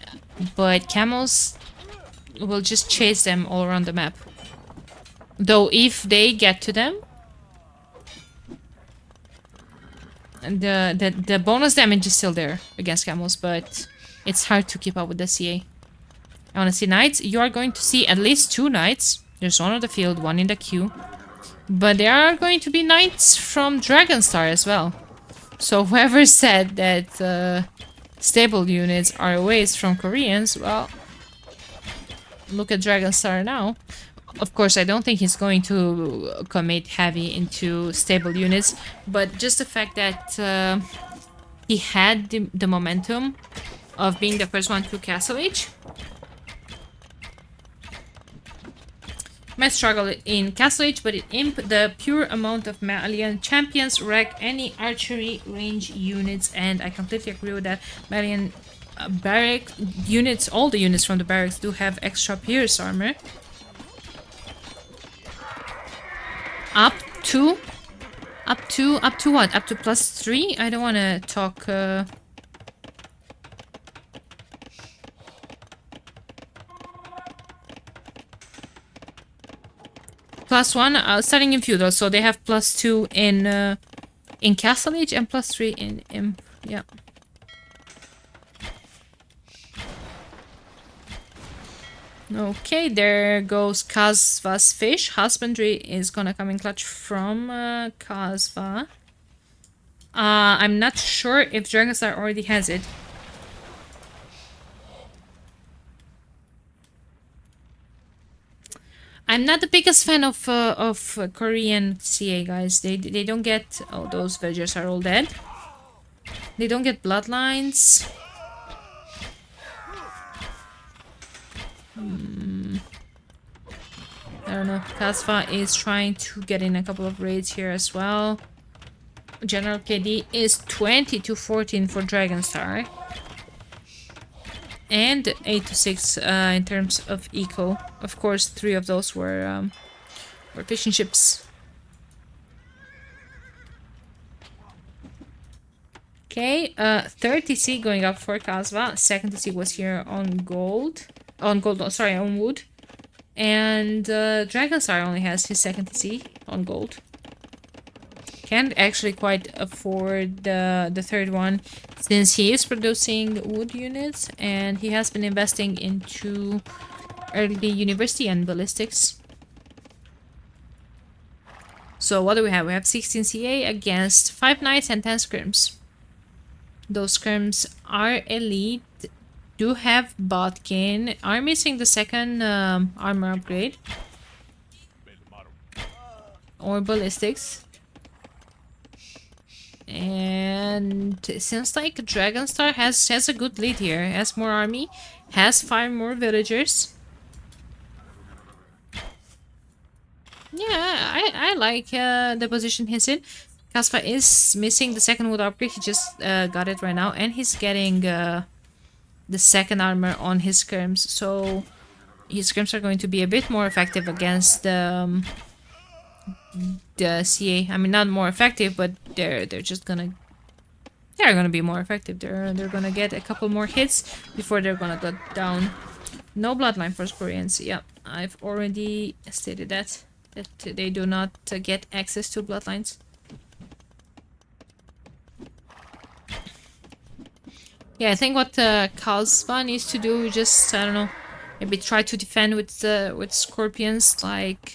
But camels will just chase them all around the map. Though if they get to them, the bonus damage is still there against camels, but it's hard to keep up with the CA. I want to see knights. You are going to see at least 2 knights. There's one on the field, one in the queue. But there are going to be knights from Dragonstar as well. So whoever said that stable units are waste from Koreans, well, look at Dragonstar now. Of course, I don't think he's going to commit heavy into stable units, but just the fact that he had the momentum of being the first one to Castle Age. Might struggle in Castle Age, but in Imp, the pure amount of Malian champions wreck any archery range units, and I completely agree with that. Malian barrack units, all the units from the barracks do have extra pierce armor. Up to what? Up to +3? I don't want to talk... +1, starting in feudal, so they have +2 in Castle Age and +3 in Imp. Yeah. Okay, there goes Kasva's fish. Husbandry is gonna come in clutch from Kasva. I'm not sure if Dragonstar already has it. I'm not the biggest fan of Korean CA, guys. They don't get... Oh, those villagers are all dead. They don't get bloodlines. I don't know. Kasva is trying to get in a couple of raids here as well. General KD is 20-14 for Dragonstar. And 8-6 in terms of eco. Of course, 3 of those were fishing ships. Okay, 3rd TC going up for Kasva. 2nd TC was here on gold. On wood. And Dragonstar only has his 2nd TC on gold. Can't actually quite afford the 3rd one, since he is producing wood units and he has been investing into early university and ballistics. So what do we have? We have 16 CA against 5 knights and 10 scrims. Those scrims are elite, do have Botkin, are missing the 2nd armor upgrade or ballistics. And it seems like Dragonstar has a good lead here. Has more army, has 5 more villagers. Yeah, I like the position he's in. Kasva is missing the 2nd wood upgrade. He just got it right now, and he's getting the 2nd armor on his skirms. So his skirms are going to be a bit more effective against the CA. I mean, not more effective, but they're gonna be more effective. They're gonna get a couple more hits before they're gonna go down. No bloodline for Koreans. Yep, I've already stated that they do not get access to bloodlines. Yeah, I think what Kasva needs to do, just, I don't know, maybe try to defend with scorpions like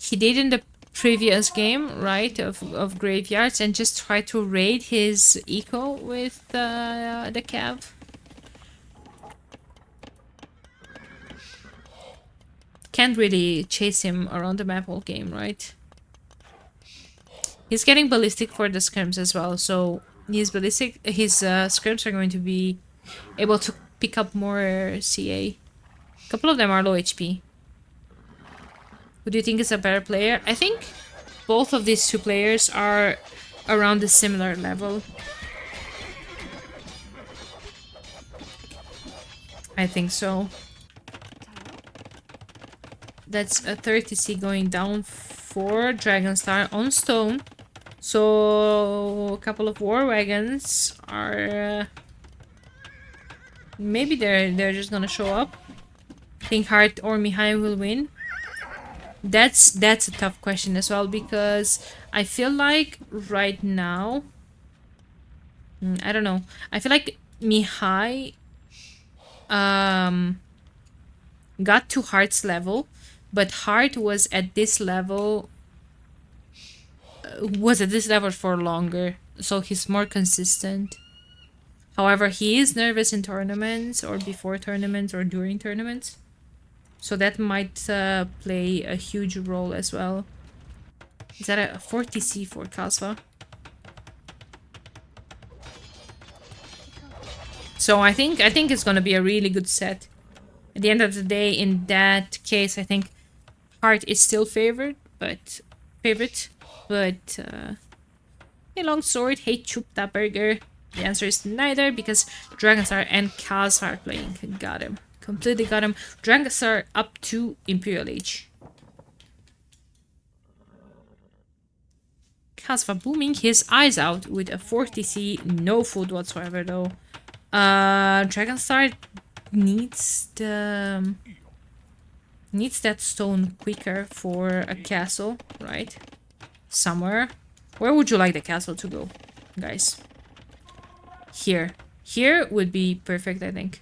he did in the previous game, right, of graveyards, and just try to raid his eco with the cav. can't really chase him around the map all game, right? He's getting ballistic for the scrims as well, so his scrims are going to be able to pick up more CA. A couple of them are low HP. Who do you think is a better player? I think both of these two players are around a similar level. I think so. That's a 30C going down for Dragonstar on stone. So a couple of war wagons are maybe they're just gonna show up. Think Hart or Mihai will win. That's a tough question as well, because I feel like right now I don't know. I feel like Mihai got to Hart's level, but Hart was at this level for longer, so he's more consistent. However, he is nervous in tournaments or before tournaments or during tournaments, so that might play a huge role as well. Is that a 40C for Kasva? So I think it's gonna be a really good set. At the end of the day, in that case, I think Hart is still favorite, but hey Longsword, hey Chupta Burger. The answer is neither, because Dragonstar and Kasva are playing. Got him. Completely got him. Dragonstar up to Imperial Age. Kasva booming his eyes out with a 40C, no food whatsoever though. Dragonstar needs that stone quicker for a castle, right? Somewhere. Where would you like the castle to go, guys? Here. Here would be perfect, I think.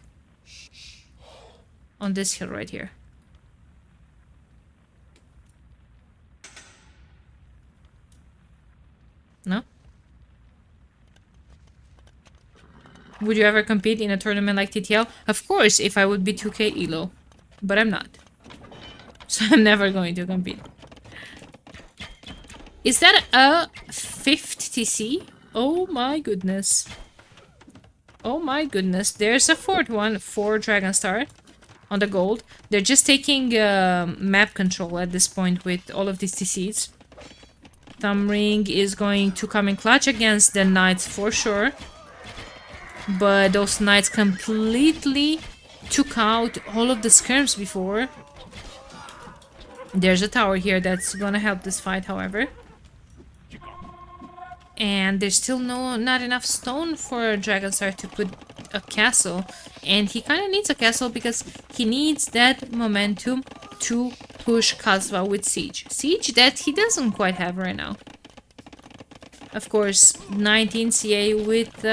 On this hill right here. No? Would you ever compete in a tournament like TTL? Of course, if I would be 2K ELO. But I'm not. So I'm never going to compete. Is that a 50C? Oh my goodness. Oh my goodness. There's a fourth one for Dragonstar on the gold. They're just taking map control at this point with all of these TCs. Thumbring is going to come in clutch against the Knights for sure. But those Knights completely took out all of the skirms before. There's a tower here that's gonna help this fight, however. And there's still not enough stone for Dragonstar to put a castle. And he kind of needs a castle because he needs that momentum to push Kasva with Siege. Siege that he doesn't quite have right now. Of course, 19 CA with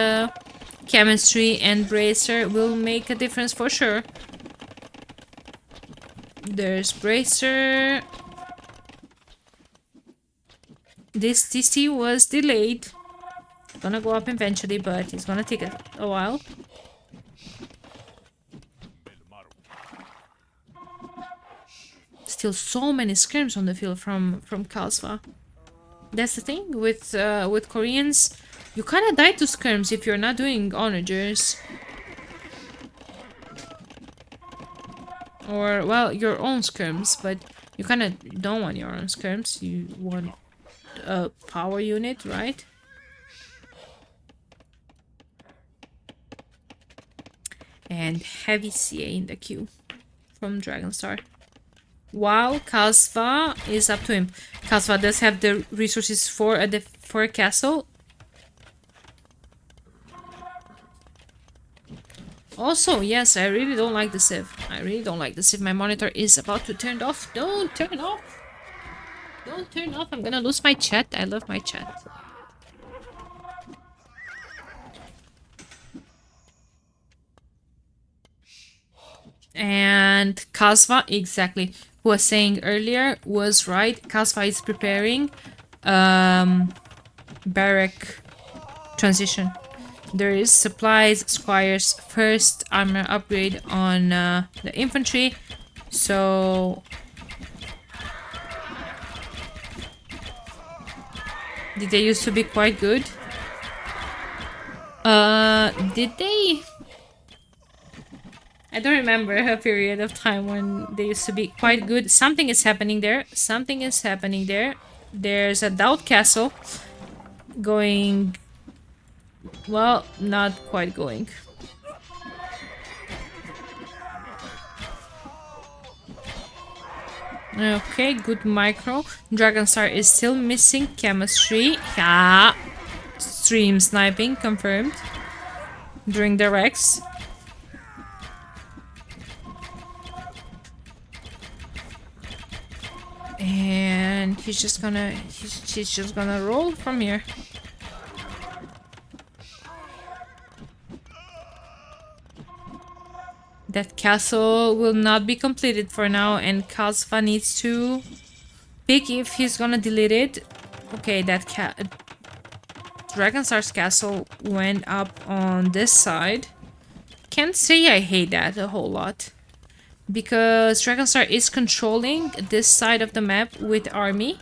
Chemistry and Bracer will make a difference for sure. There's Bracer. This TC was delayed. Gonna go up eventually, but it's gonna take a while. Still so many scrims on the field from Kasva. That's the thing with Koreans. You kind of die to scrims if you're not doing onagers. Or, well, your own scrims, but you kind of don't want your own scrims. You want a power unit, right? And heavy CA in the queue from Dragonstar. While Kasva is up to him. Kasva does have the resources for a castle. Also, yes, I really don't like the Civ. I really don't like the Civ. My monitor is about to turn off. Don't turn off. Don't turn off. I'm gonna lose my chat. I love my chat. And Kasva, exactly. Who was saying earlier was right. Kasva is preparing barrack transition. There is supplies, squires, first armor upgrade on the infantry. So Did they used to be quite good? Did they? I don't remember a period of time when they used to be quite good. Something is happening there. Something is happening there. There's a Doubt Castle going... Well, not quite going. Okay, good micro. Dragonstar is still missing chemistry. Yeah. Stream sniping confirmed. During the Rex. And he's just gonna... She's just gonna roll from here. That castle will not be completed for now, and Kasva needs to pick if he's gonna delete it. Okay, that Dragonstar's castle went up on this side. Can't say I hate that a whole lot, because Dragonstar is controlling this side of the map with army.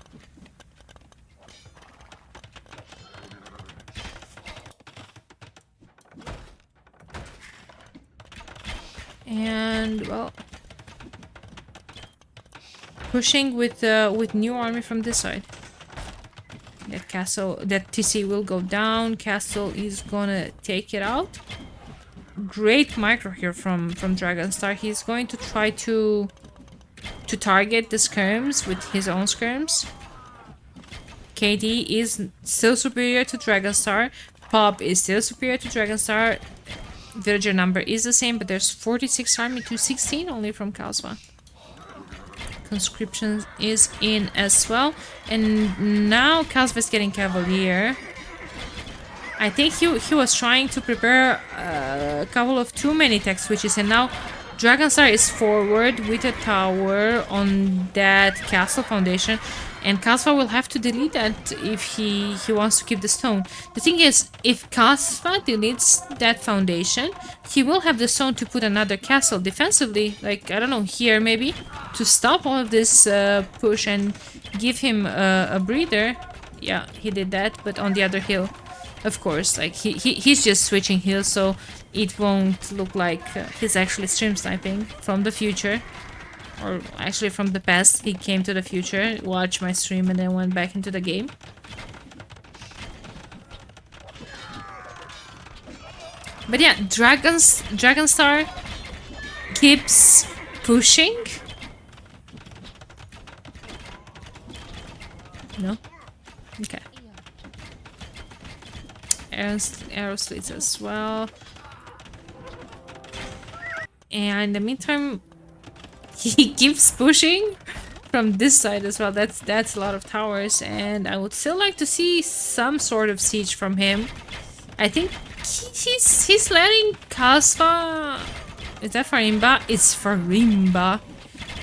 And well, pushing with new army from this side. That castle, that TC will go down. Castle is gonna take it out. Great micro here from Dragonstar. He's going to try to target the skirms with his own skirms. KD is still superior to Dragonstar. Pop is still superior to Dragonstar. Villager number is the same, but there's 46 army to 16 only from Kasva. Conscription is in as well. And now Kasva is getting Cavalier. I think he was trying to prepare a couple of too many tech switches, and now Dragonstar is forward with a tower on that castle foundation, and Kasva will have to delete that if he wants to keep the stone. The thing is, if Kasva deletes that foundation, he will have the stone to put another castle defensively, like, I don't know, here maybe, to stop all of this push and give him a breather. Yeah, he did that, but on the other hill. Of course, like, he's just switching hills, so it won't look like he's actually stream sniping from the future. Or actually from the past. He came to the future, watched my stream, and then went back into the game. But yeah, Dragonstar keeps pushing. No? Okay. Arrow slits as well. And in the meantime, he keeps pushing from this side as well. That's a lot of towers, and I would still like to see some sort of siege from him. I think he's letting Kasva... Is that Farimba? It's Farimba.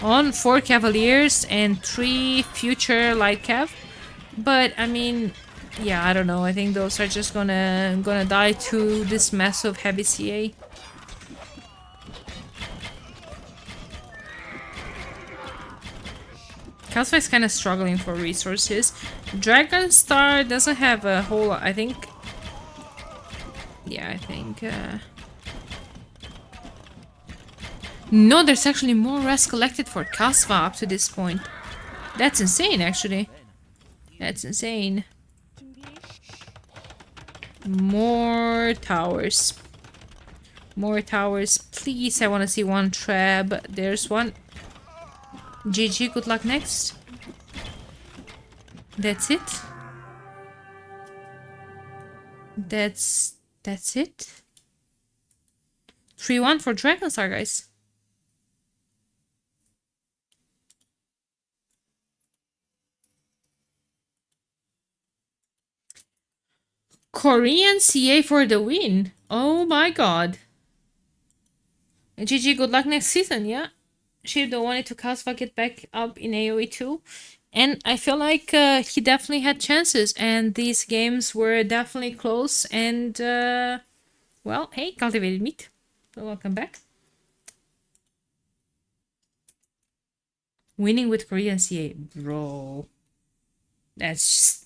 On 4 Cavaliers and 3 future light cav. But I mean, yeah, I don't know. I think those are just gonna die to this massive heavy CA. Kasva is kind of struggling for resources. Dragonstar doesn't have a whole lot, I think. Yeah, I think... No, there's actually more rest collected for Kasva up to this point. That's insane, actually. That's insane. More towers. More towers. Please, I want to see one trap. There's one. GG, good luck next. That's it. That's it. 3-1 for Dragonstar, guys. Korean CA for the win. Oh my god. GG, good luck next season, yeah. Shirdo wanted to Kasva get back up in AoE too. And I feel like he definitely had chances. And these games were definitely close. And, well, hey, Cultivated Meat. Welcome back. Winning with Korean CA. Bro. That's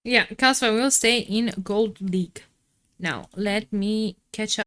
Yeah, Kasva will stay in Gold League. Now, let me catch up.